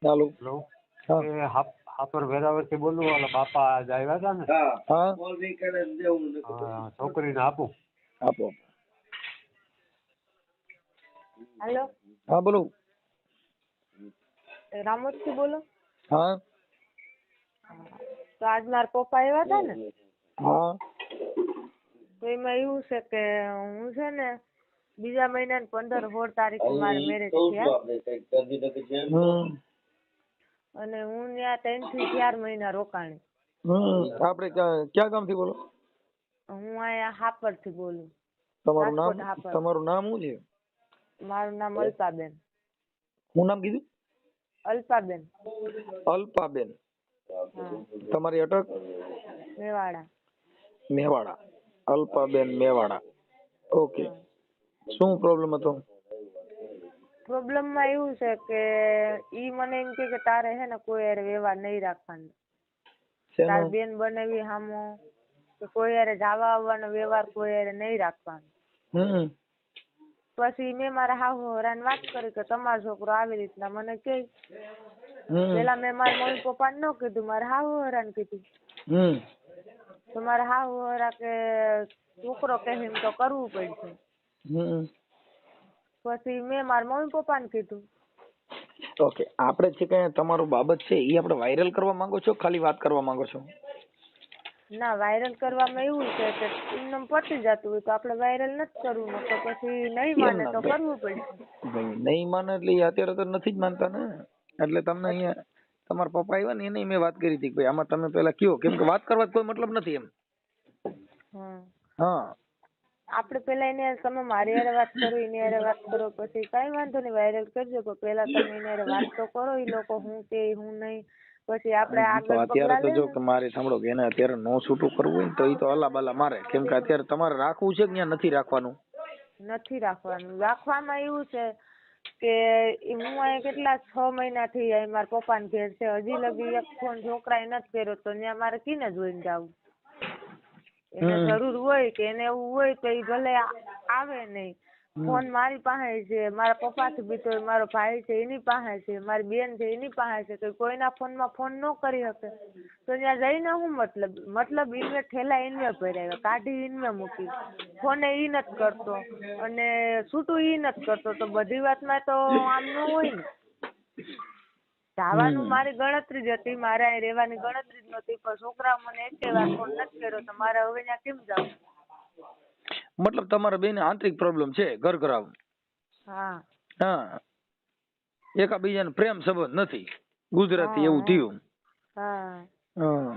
ચાલો. હેલો. હા એ હાપર વેરાવળથી બોલું. ઓલા બાપા આજ આવ્યા હતા ને, હા છોકરીને આપું. આપો. હેલો, હા બોલો. રામોદ થી બોલો. હા તો આજ મારા પપ્પા આવ્યા હતા ને, હા તો એમાં એવું છે કે હું છે ને બીજા મહિનાની 15-16 તારીખે મારા મેરેજ થયા અને હું ત્યાં 3 થી 4 મહિના રોકાણી. આપણે ક્યાં ગામથી બોલો? હું અહીંયા હાપર થી બોલું. તમારું નામ? રાજકોટ હાપર. તમારું નામ શું છે? મારું નામ અલ્પાબેન. શું નામ કીધું? અલ્પાબેન. અલ્પાબેન. હા, તમારી અટક? મેવાડા. મેવાડા. અલ્પાબેન મેવાડા. ઓકે. હા. શું પ્રોબ્લેમ હતો? પ્રોબ્લેમ માં એવું છે કે ઈ મને એમ કે તારે હે ને કોઈ હારે વ્યવહાર નહીં રાખવાનો. તાર શેનો? બેન બનાવી હામો કે કોઈ હારે જવા આવવાનો વ્યવહાર કોઈ હારે નહીં રાખવાનો. પછી મેં મારા હાહુરાને વાત કરી કે તમારો છોકરો આવી રીતના મને કહે. પેલા મેં મારા મમ્મી પપ્પાને ન કીધું, મારા હાહુરાને કીધું. તો મારા હાહુરા કે છોકરો કહે એમ તો કરવું પડશે. પછી મેં મારા મમ્મી પપ્પાને કીધું. ઓકે. આપણે છે કે તમારું બાબત છે એ આપણે વાયરલ કરવા માંગો છો, ખાલી વાત કરવા માંગો છો? ના, વાયરલ કરવામાં એવું છે કે એમને પતી જતું હોય તો આપણે વાયરલ નથી કરવું, તો પછી નહીં માને તો કરવું પડશે. ભાઈ નહીં માને એટલે એ અત્યારે તો નથી જ માનતા ને. એટલે તમને અહીંયા તમારા પપ્પા આવ્યા ને એને મેં વાત કરી હતી કે ભાઈ આમાં તમે પેલા કયો, કેમ કે વાત કરવા કોઈ મતલબ નથી એમ. હા આપણે પેલા એને તમે મારી હારે વાત કરો, એની હારે વાત કરો, પછી કઈ વાંધો નહીં વાયરલ કરજો, પણ પેલા તમે એની હારે વાત તો કરો. એ લોકો હું કે હું નહીં, પછી આપણે આગળ અત્યારે તો પગલાં જો લઈએ. કે મારે સાંભળો કે એને અત્યારે નો છૂટું કરવું હોય ને તો એ તો અલા બલા મારે, કેમ કે અત્યારે તમારે રાખવું છે કે ત્યાં નથી રાખવાનું? નથી રાખવાનું. રાખવામાં એવું છે કે હું અહીંયા કેટલા 6 મહિનાથી મારા પપ્પાને ઘેર છે, હજી લગી એક ફોન છોકરાએ નથી કર્યો, તો ત્યાં મારે કીને જોઈને જાવું? એને જરૂર હોય કે એને એવું હોય તો એ ભલે આવે નહીં. ફોન મારી પાસે છે, મારા પપ્પાથી બીતો મારો ભાઈ છે એની પાસે છે, મારી બેન છે એની પાસે છે, તો કોઈના ફોનમાં ફોન ન કરી શકે તો ત્યાં જઈને શું મતલબ ઇન્વે ઠેલા ઇન્વે ભર્યા, કાઢી ઇન્વે મૂકી, ફોને ઈ નથી કરતો અને છૂટું ઈ નથી કરતો, તો બધી વાતમાં તો આમ ન હોય ને. જવાનું મારી ગણતરી જ હતી, મારે અહીં રહેવાની ગણતરી જ નહોતી, પણ છોકરા મને એકે વાર ફોન નથી કર્યો તો મારે હવે ત્યાં કેમ જવું? મતલબ તમારા બેને આંતરિક પ્રોબ્લેમ છે, ઘર ઘરાવ? હા હા. એકાબીજાને પ્રેમ સંબંધ નથી, ગુજરાતી એવું થયું. હા, હા.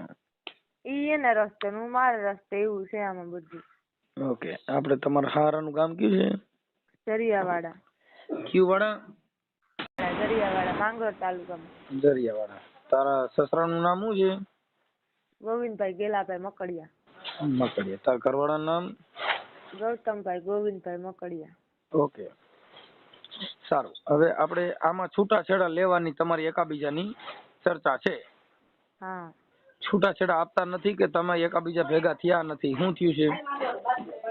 ઈ એના રસ્તે હું મારા રસ્તે, એવું છે આમાં બધું. ઓકે. આપણે તમારા હારાનું ગામ કયું છે? દરિયાવાડા. કયું વાડા? દરિયાવાડા, માંગરોળ તાલુકામાં. દરિયાવાડા. તારા સસરાનું નામ શું છે? ગોવિંદભાઈ ગેલાભાઈ મકડિયા. મકડિયા. તારા ઘરવાળાનું નામ? ગૌતમભાઈ ગોવિંદભાઈ મકડિયા. ઓકે, સારું. હવે આપણે આમાં છૂટાછેડા લેવાની તમારી એકાબીજાની ચર્ચા છે? હા. છૂટાછેડા આપતા નથી કે તમે એકાબીજા ભેગા થયા નથી, શું થયું છે?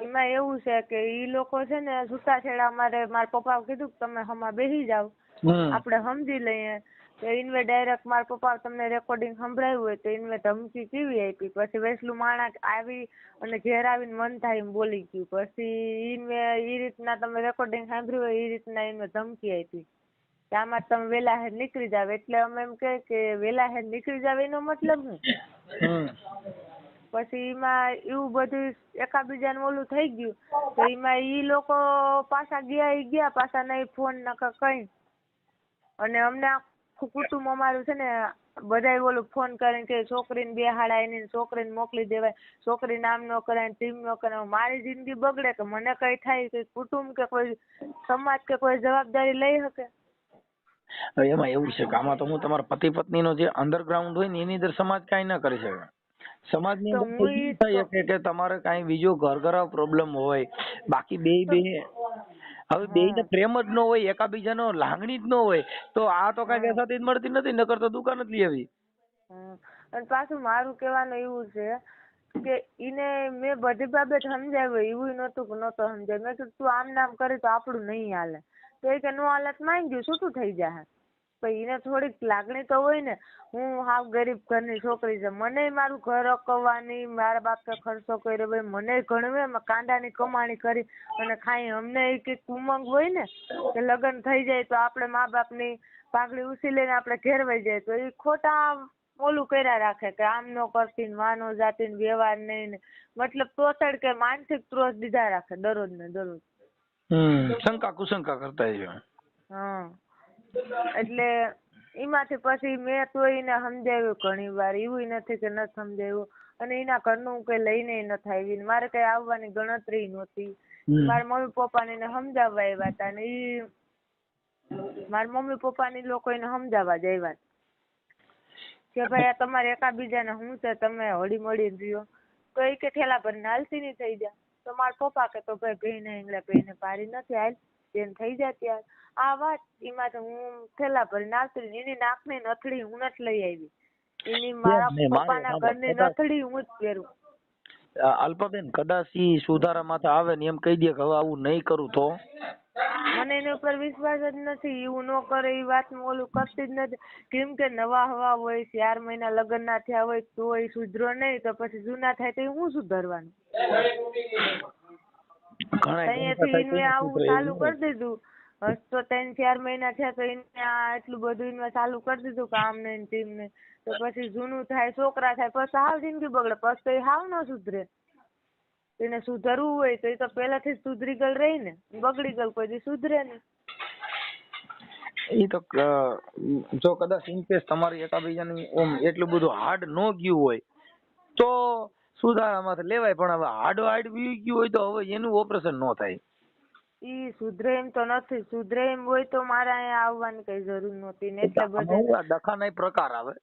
એમાં એવું છે કે ઈ લોકો છે ને છૂટાછેડા મારા પપ્પા કીધું કે તમે હમા બેસી જાવ, આપણે સમજી લઈએ. તો ઇન્વે ડાયરેક્ટ મારા પપ્પા તમને રેકોર્ડિંગ સંભળાયું હોય તો ઇન્વે ધમકી કેવી આપી, પછી વેસલું માણસ આવી અને ઘેર આવીને મન થાય એમ બોલી ગયું, પછી ઇન્વે એ રીતના તમે રેકોર્ડિંગ સાંભળ્યું હોય એ રીતના ઇન્વે ધમકી આપી કે આમાં તમે વેલા હેર નીકળી જાવ. એટલે અમે એમ કે વેલા હેર નીકળી જાવ એનો મતલબ શું? પછી એમાં એવું બધું એકાબીજાને ઓલું થઈ ગયું, તો એમાં ઈ લોકો પાછા ગયા પાછા નહીં ફોન નકર કઈ. અને અમને આખું કુટુંબ અમારું છે ને બધાય ઓલું ફોન કરીને કે છોકરીને બેહાડાય એની છોકરીને મોકલી દેવાય, છોકરી નામ ન કરાય, ટીમ ન કરાય. મારી જિંદગી બગડે કે મને કઈ થાય કે કુટુંબ કે કોઈ સમાજ કે કોઈ જવાબદારી લઈ શકે? એમાં એવું છે કે આમાં તો હું તમારા પતિ પત્ની નો જે અંડરગ્રાઉન્ડ હોય ને એની અંદર સમાજ કઈ ના કરી શકે. સમાજ ની અંદર થઈ શકે કે તમારે કઈ બીજો ઘર ઘરાવ પ્રોબ્લેમ હોય, બાકી બે હવે બે ને પ્રેમ જ ન હોય, એકાબીજાનો લાગણી જ ન હોય, તો આ તો કઈ બેસાતી જ મળતી નથી, નકર તો દુકાન જ લઈ આવી. અને પાછું મારું કહેવાનું એવું છે કે ઈને મેં બધી બાબત સમજાવ્યું, એવું નહોતો સમજાય. મેં કીધું તું આમ નામ કરે તો આપણું નહીં હાલે, તો એ કે નો હાલત માંગ્યું છૂટું થઈ જાય. પણ એને થોડીક લાગણી તો હોય ને. હું હાવ ગરીબ ઘરની છોકરી છે, મને મારું ઘર અકવવાની, મારા બાપે ખર્ચો કર્યો ભાઈ, મને ઘણવે કાંડાની કમાણી કરી અને ખાઈ. અમને એ કંઈક ઉમંગ હોય ને કે લગ્ન થઈ જાય તો આપણે મા બાપની પાઘડી ઉછીલીને આપણે ઘેર વહી જાય, તો એ ખોટા ઓલું કર્યા રાખે કે આમ નો કરતી ને વાનો જાતી ને વ્યવહાર નહીં ને, મતલબ તોછડ કે માનસિક ત્રોસ દીધા રાખે દરરોજ ને દરરોજ. શંકા કુશંકા કરતા છે. હા, એટલે એમાંથી પછી મેં તો એને સમજાવ્યું ઘણી વાર, એવું નથી કે નથી સમજાવ્યું. અને એના ઘરનું કઈ લઈને નથી આવી, મારે કઈ આવવાની ગણતરી નહોતી. મારા મમ્મી પપ્પાને એને સમજાવવા આવ્યા હતા ને મારા મમ્મી પપ્પાની લોકો એને સમજાવવા જ આવ્યા કે ભાઈ આ તમારે એકાબીજાને શું છે, તમે હળી મળીને રહ્યો. તો એ કે ઠેલા ભરીને હાલતી નહીં થઈ જાય. તો મારા પપ્પા કે તો ભાઈ ભાઈને એંગલા ભાઈને પારી નથી હાલ તેને થઈ જાય ત્યારે આ વાત. એમાં તો હું ઠેલા ભરીને હાલતી, એની નાકની નથડી હું નથી લઈ આવી, એની મારા પપ્પાના ઘરની નથડી હું જ પહેરું. અલ્પાબેન કદાચ ઈ સુધારા માથે આવે ને એમ કહી દે કે હવે આવું નહીં કરું તો મને એની ઉપર વિશ્વાસ જ નથી. એવું ન કરે એ વાત ઓલું કરતી જ નથી. કેમ કે નવા હવા હોય, 4 મહિના લગ્ન ના થયા હોય તો એ સુધરો નહીં, તો પછી જૂના થાય તો હું સુધરવાનું. અહીંયાથી એને આવું ચાલુ કરી દીધું. તો 3-4 મહિના થયા તો એને એટલું બધું એને ચાલુ કરી દીધું કે આમ ને તેમ ને. તો પછી જૂનું થાય, છોકરા થાય, પછી હાવ જિંદગી બગડે. પછી તો એ હાવ ન સુધરે. એને સુધરવું હોય તો એ તો પહેલાથી જ સુધરી ગયેલ રહી ને, બગડી ગયેલ કોઈ દી સુધરે નહીં. એ તો જો કદાચ ઇનકેસ તમારી એકાબીજાની ઓમ એટલું બધું હાર્ડ ન ગયું હોય તો સુધારામાં લેવાય, પણ હવે હાર્ડ વી ગયું હોય તો હવે એનું ઓપરેશન ન થાય. ઈ સુધરે એમ તો નથી. સુધરે એમ હોય તો મારે અહીંયા આવવાની કઈ જરૂર નહોતી ને. એટલે બધે દખાના પ્રકાર આવે.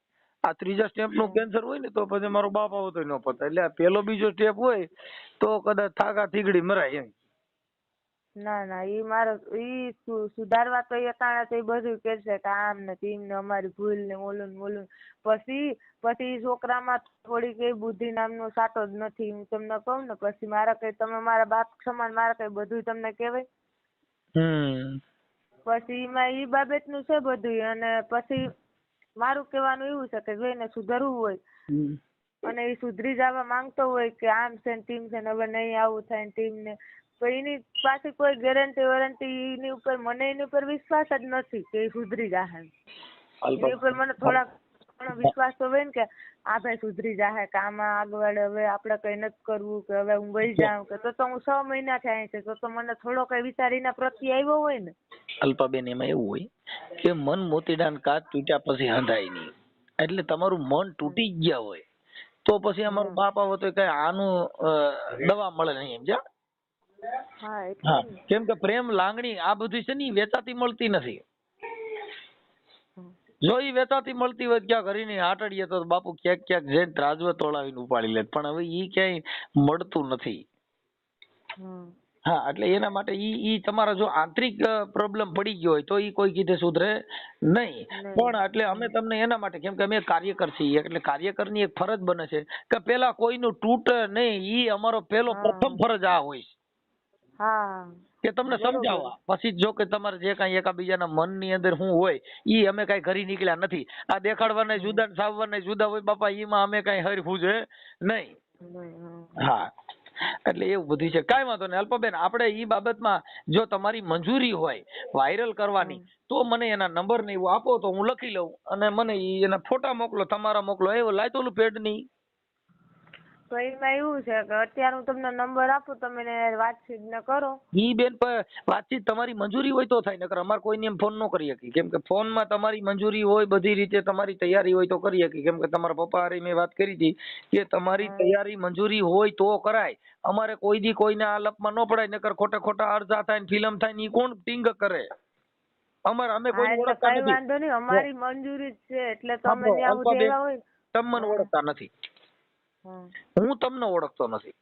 આ 3જા સ્ટેપ નું કેન્સર હોય ને તો પછી મારો બાપ આવો તો ન પતા. એટલે આ પેલો બીજો સ્ટેપ હોય તો કદાચ થાકા થીગડી મરાય એમ. ના ના, ઈ મારો ઈ સુધારવા તો એ કારણે તો એ બધું કરશે કે આમ ને તેમ ને અમારી ભૂલ ને ઓલું ને ઓલું. પછી છોકરામાં થોડી કઈ બુદ્ધિ નામનો સાટો જ નથી. હું તમને કહું ને, પછી મારા કઈ તમે મારા બાપ સમાન મારા કઈ બધું તમને કહેવાય. પછી એમાં ઈ બાબતનું છે બધું. અને પછી મારું કહેવાનું એવું છે કે જો એને સુધરવું હોય અને એ સુધરી જવા માંગતો હોય કે આમ છે ને તેમ છે ને હવે નહીં આવું થાય ને તેમ ને, તો એની પાસે કોઈ ગેરંટી એની ઉપર, મને એની ઉપર વિશ્વાસ જ નથી કે એ સુધરી જાહે. એની ઉપર મને થોડાક વિશ્વાસ તો હોય ને કે આ ભાઈ સુધરી જાહે, કે આમાં આગળ હવે આપણે કઈ નથી કરવું, કે હવે હું વહી જાઉં, કે તો હું 6 મહિના થયા છે તો મને થોડો કઈ વિચાર એના પ્રત્યે આવ્યો હોય ને. અલ્પાબેન એમાં એવું હોય કે મન મોતીડાન કાચ તૂટ્યા પછી હંધાય નહીં. એટલે તમારું મન તૂટી ગયા હોય તો પછી અમારું બાપ આવો તો કઈ આનું દવા મળે નહીં, સમજ્યા? હા, કેમ કે પ્રેમ લાગણી આ બધું છે ને વેચાતી મળતી નથી. જો ઈ વેચાતી મળતી હોય ક્યાં ઘરની આટડીએ તો બાપુ ક્યાંક જઈને ત્રાજવે તોડાવીને ઉપાડી લે, પણ હવે ઈ ક્યાંય મળતું નથી. હા, એટલે એના માટે ઈ તમારા જો આંતરિક પ્રોબ્લેમ પડી ગયો હોય તો ઈ કોઈ કીધે સુધરે નહીં. પણ એટલે અમે તમને એના માટે, કેમ કે અમે કાર્યકર છીએ એટલે કાર્યકરની એક ફરજ બને છે કે પેલા કોઈનું તૂટે નહીં, ઈ અમારો પેલો પ્રથમ ફરજ આ હોય કે તમને સમજાવવા. પછી જો કે તમારે જે કઈ એકાબીજાના મનની અંદર શું હોય ઈ અમે કઈ ઘરી નીકળ્યા નથી. આ દેખાડવાના જુદા ને સાવવાના જુદા હોય બાપા, ઈમાં અમે કઈ હરખું છે નહીં. હા, એટલે એવું બધું છે. કાંઈ વાંધો નહીં અલ્પાબેન, આપણે ઈ બાબતમાં જો તમારી મંજૂરી હોય વાયરલ કરવાની તો મને એના નંબર ને એવું આપો તો હું લખી લઉં અને મને એના ફોટા મોકલો, તમારા મોકલો, એવું લાયતોલું પેડ ની. તો એમાં એવું છે કે અત્યારે હું તમને નંબર આપું, તમે વાતચીત ને કરો. ઈ બેન વાતચીત તમારી મંજૂરી હોય તો થાય, નકર અમારે કોઈને એમ ફોન ન કરી શકી. કેમ કે ફોનમાં તમારી મંજૂરી હોય, બધી રીતે તમારી તૈયારી હોય તો કરી શકી. કેમ કે તમારા પપ્પા હારે મેં વાત કરી હતી કે તમારી તૈયારી મંજૂરી હોય તો કરાય. અમારે કોઈ દી કોઈને આ લપમાં ન પડાય, નકર ખોટા અરજા થાય ને ફિલ્મ થાય ને ઈ કોણ ટીંગ કરે? અમે કોઈ ઓળખતા નથી. વાંધો નહીં, અમારી મંજૂરી જ છે એટલે તમે ત્યાં સુધી એવા હોય. તમે મને ઓળખતા નથી, હું તમને ઓળખતો નથી.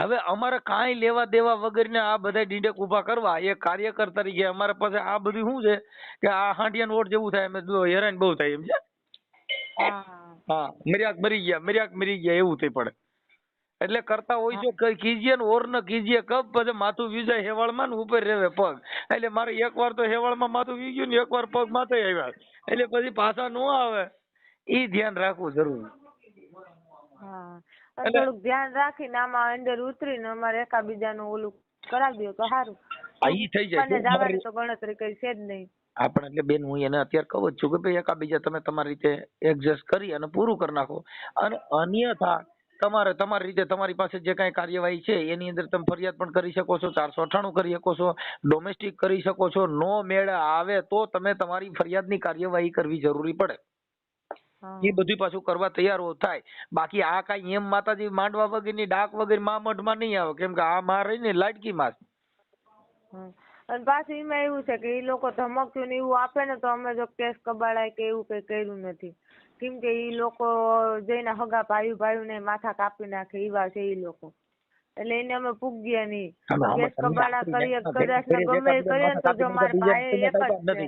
હવે અમારે કાંઈ લેવા દેવા વગર ને આ બધા ડીડક ઉભા કરવા એ કાર્યકર તરીકે અમારે પાસે આ બધું શું છે કે આ હાંડિયાનો ઓટ જેવું થાય, અમે હેરાન બહુ થાય એમ છે. હા, મર્યાક મરી ગયા એવું થઈ પડે. એટલે કરતા હોય છો કઈ કીજીએ ને ઓર ન કીજીએ કબ પછી માથું વીજાય હેવાળમાં ને ઉપર રેવે પગ. એટલે મારે એકવાર તો હેવાળમાં માથું વીગ્યું ને એકવાર પગ માથે આવ્યા એટલે પછી પાછા નો આવે ઈ ધ્યાન રાખવું જરૂરી. હા થોડુંક ધ્યાન રાખીને આમાં અંદર ઉતરીને અમારે એકાબીજાનું ઓલું કરાવી દો તો સારું. ઈ થઈ જાય મને જવાની તો ગણતરી કઈ છે જ નહીં. આપણે એટલે બેન હું એને અત્યારે કહું જ છું કે ભાઈ એકાબીજા તમે તમારી રીતે એડજસ્ટ કરી અને પૂરું કરી નાખો. અને અન્યથા તમારે તમારી રીતે તમારી પાસે જે કાંઈ કાર્યવાહી છે એની અંદર તમે ફરિયાદ પણ કરી શકો છો, 498 કરી શકો છો, ડોમેસ્ટિક કરી શકો છો. નો મેળ આવે તો તમે તમારી ફરિયાદની કાર્યવાહી કરવી જરૂરી પડે. એ બધું પાછું કરવા તૈયાર થાય. બાકી આ કાંઈ એમ માતાજી માંડવા વગરની ડાક વગર મા મઢમાં નહીં આવે, કેમ કે આ માં રહી ને લાડકી માં. અને પાછું એમાં એવું છે કે એ લોકો ધમક્યું ને એવું આપે ને તો અમે જો કેસ કબાડાય કે એવું કઈ કર્યું નથી. કેમ કે એ લોકો જઈને હગા ભાઈ ને માથા કાપી નાખે એવા છે એ લોકો. એટલે એને અમે પૂગ્યા નહીં. કેસ કબાડા કરીએ કદાચ ને ગમે કરીએ તો જો મારા ભાઈ એક જ છે.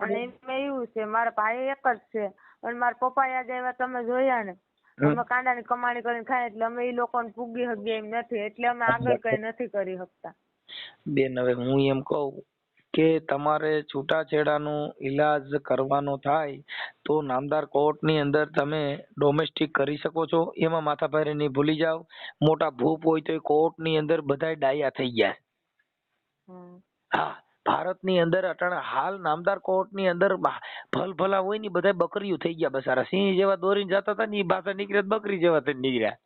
અને એમાં એવું છે મારા ભાઈ એક જ છે અને મારા પપ્પા યાદ આવ્યા તમે જોયા ને અમે કાંડાની કમાણી કરીને ખાય એટલે અમે એ લોકોને પૂગી શકીએ એમ નથી. એટલે અમે આગળ કઈ નથી કરી શકતા. બેન હવે હું એમ કહું કે તમારે છૂટાછેડાનું ઈલાજ કરવાનો થાય તો નામદાર કોર્ટ ની અંદર તમે ડોમેસ્ટિક કરી શકો છો. એમાં માથાભારે નહીં ભૂલી જાવ. મોટા ભૂપ હોય તો કોર્ટ ની અંદર બધાય ડાયા થઈ ગયા. હા ભારતની અંદર અટાણે હાલ નામદાર કોર્ટ ની અંદર ભલભલા હોય ને બધા બકરીઓ થઈ ગયા. બસારા સિંહ જેવા દોરીને જતા હતા ને એ પાછા નીકળ્યા બકરી જેવા થઈને નીકળ્યા.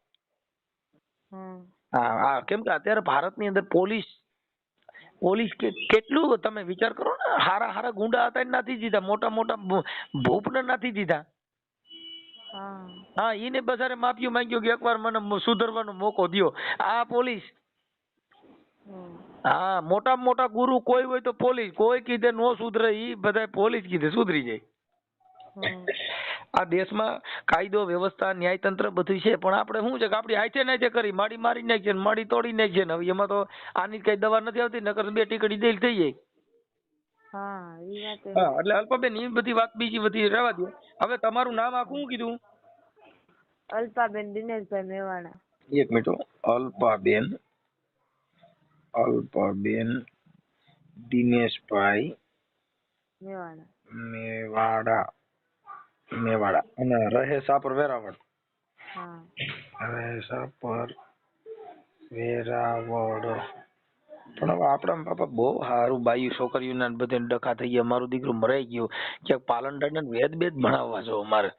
હા હા કેમ કે અત્યારે ભારતની અંદર પોલીસ કેટલું તમે વિચાર કરો ને, હારા હારા ગુંડા હતા નથી દીધા, મોટા મોટા ભૂપ ને નથી દીધા. હા એને બસારે માફી માંગ્યો કે એકવાર મને સુધરવાનો મોકો દ્યો. આ પોલીસ. હા મોટા મોટા ગુરુ કોઈ હોય તો પોલીસ, કોઈ કીધે નો સુધરે ઈ બધા પોલીસ કીધે સુધરી જાય. આ દેશમાં કાયદો વ્યવસ્થા ન્યાયતંત્ર બધું છે પણ આપણે શું છે કે આપડી હાથે નાચે કરી માડી મારી નાખીએ ને માડી તોડી નાખીએ ને. હવે એમાં તો આની કઈ દવા નથી આવતી, નકર 2 ટીકડી દેલ થઈ જાય. હા એટલે અલ્પાબેન એ બધી વાત બીજી બધી રહેવા દો. હવે તમારું નામ આખું શું કીધું? અલ્પાબેન દિનેશભાઈ મેવાડા. એક મિનિટ. અલ્પાબેન દિનેશભાઈ મેવાડા અને રહે સાપર વેરાવળ. રહે સાપર વેરાવળ. પણ હવે આપણા બાપા બહુ સારું બાયું છોકરીઓના બધે ડખા થઈ ગયા. મારું દીકરું મરાઈ ગયું. ક્યાંક પાલનડાને વેદ ભણાવવા છો અમારે.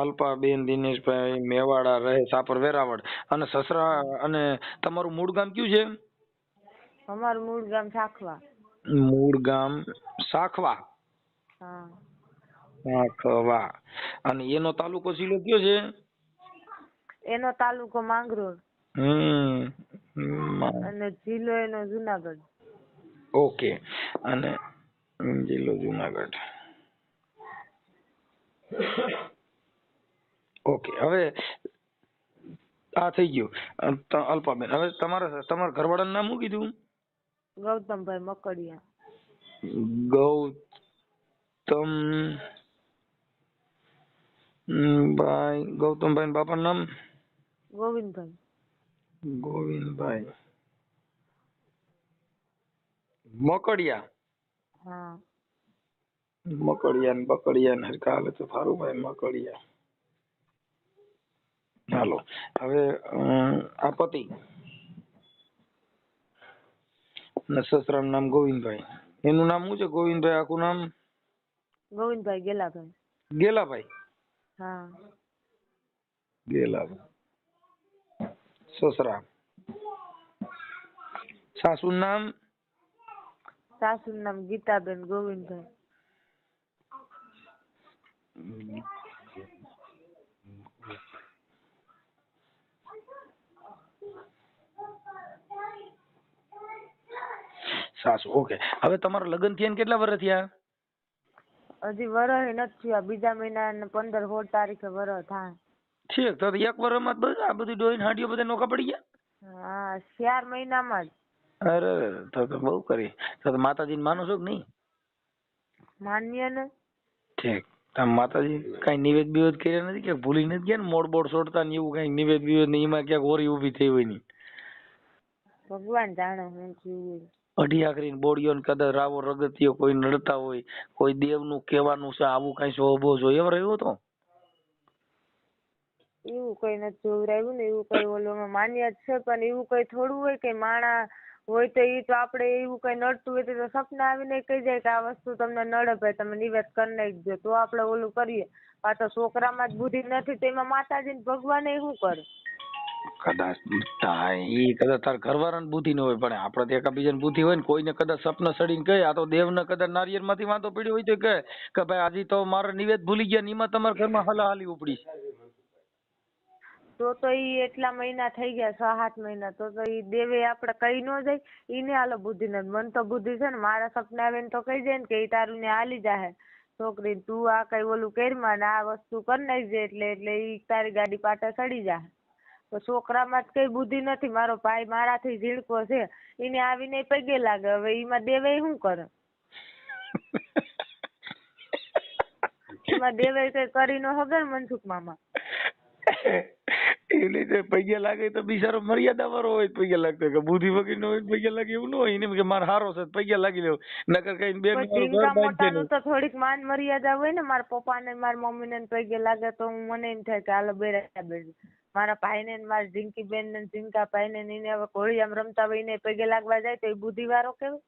અલ્પાબેન દિનેશભાઈ મેવાડા રહે સાપર વેરાવળ અને સસરા અને તમારું મૂળ ગામ કયું છે? અમારું મૂળ ગામ સાખવા. મૂળ ગામ સાખવા. સાખવા. અને એનો તાલુકો જિલ્લો કયો છે? એનો તાલુકો માંગરોળ. અને જિલ્લો એનો જુનાગઢ. ઓકે. અને જિલ્લો જુનાગઢ. ઓકે. હવે આ થઈ ગયું અલ્પાબેન. હવે તમારા ઘરવાળાનું નામ શું કીધું? ગૌતમભાઈ મકડિયા. ગૌતમભાઈ બાપાનું નામ? ગોવિંદભાઈ. મકડિયા. હા મકડિયા ને બકડિયા ને હરખા હાલે તો સારું ભાઈ. મકડિયા. ચાલો હવે આ પતિ અને સસરાનું નામ ગોવિંદભાઈ. એનું નામ શું છે? ગોવિંદભાઈ આખું નામ? ગોવિંદભાઈ ગેલાભાઈ. ગેલાભાઈ. હા ગેલાભાઈ. સસરા. સાસુ નામ? સાસુનું નામ ગીતાબેન ગોવિંદભાઈ. સાસુ. ઓકે. હવે તમારા લગ્ન થયા કેટલા વર્ષ થયા? હજી વરહ નથી થયા. બીજા મહિના 15-16 તારીખે વરહ થાય. ઠીક. તો 1 વર્ષમાં જ આ બધી ડોહીન હાડીઓ બધા નોખા પડી ગયા? હા 4 મહિનામાં જ. અરે તો બહુ કરી. તો માતાજીને માનો છો કે નહીં? માન્ય ને. ઠીક. તમે માતાજી કઈ નિવેદ બિવેદ કર્યા નથી કે ભૂલી નથી ગયા ને મોડ બોડ છોડતા ને એવું કઈ નિવેદ બિવેદ ને એમાં ક્યાંક ઓરી ઊભી થઈ હોય ની ભગવાન જાણે હું થયું. અઢિયા કરીને બોડીઓ ને કદાચ રાવો રગતિયો કોઈ નડતા હોય કોઈ દેવ નું કહેવાનું છે આવું કઈ શોભો જો એમ રહ્યો તો એવું કઈ નથી જોવરાયું ને એવું કઈ ઓલોમાં માન્ય જ છે પણ એવું કઈ થોડું હોય કે માણા હોય તો એ તો આપણે એવું કઈ નડતું હોય તો સપના આવીને કહી જાય કે આ વસ્તુ તમને નડે ભાઈ તમે નિવેદ કરી નાખજો તો આપણે ઓલું કરીએ. આ તો છોકરામાં જ બુદ્ધિ નથી તો એમાં માતાજી ને ભગવાન એ શું કરે. કદાચ ઈ કદાચ તાર ઘરવાળાને બુદ્ધિ ન હોય પણ આપડે તો એકાબીજાને બુદ્ધિ હોય ને કોઈને કદાચ સપના સડીને કહે આ તો દેવને કદાચ નારિયેળ માંથી વાંધો પડ્યો હોય તો કહે કે ભાઈ આજે તો મારો નિવેદ ભૂલી ગયા ને એમાં તમારા ઘરમાં હાલી ઉપડી તો ઈ એટલા મહિના થઈ ગયા 6-7 મહિના તો ઈ દેવે આપણે કઈ ન જાય ઈને હાલો બુદ્ધિ નથી. મન તો બુદ્ધિ છે ને મારા સપના આવે ને તો કહી જાય ને કે ઈ તારું ને હાલી જાહે છોકરી તું આ કઈ ઓલું કરીમાં ને આ વસ્તુ કરી નાખજે એટલે ઈ તારી ગાડી પાટા ચડી જાહે. તો છોકરામાં જ કઈ બુદ્ધિ નથી. મારો ભાઈ મારાથી ઝીણકો છે એને આવીને પગે લાગે હવે એમાં દેવે શું કરે એમાં દેવે કઈ કરી ન હગર મનસુખ મામા એ રીતે પૈયા લાગે તો બિચારો મર્યાદા વાળો હોય પૈયા લાગતો કે બુદ્ધિ વગર નો હોય પૈયા લાગે એવું ન હોય એને કે મારે હારો છે પૈયા લાગી લેવું નકર કઈ બે ઝીણકા મોટાનું તો થોડીક માન મર્યાદા હોય ને. મારા પપ્પા ને મારા મમ્મી ને પગે લાગે તો મને એમ થાય કે હાલો બેરા બેસી. મારા ભાઈ ને મારા ઝીંકી બેન ને ઝીંકા ભાઈ ને એને હવે ઘોડિયામાં રમતા હોય ને પગે લાગવા જાય તો એ બુદ્ધિ વાળો કેવાય.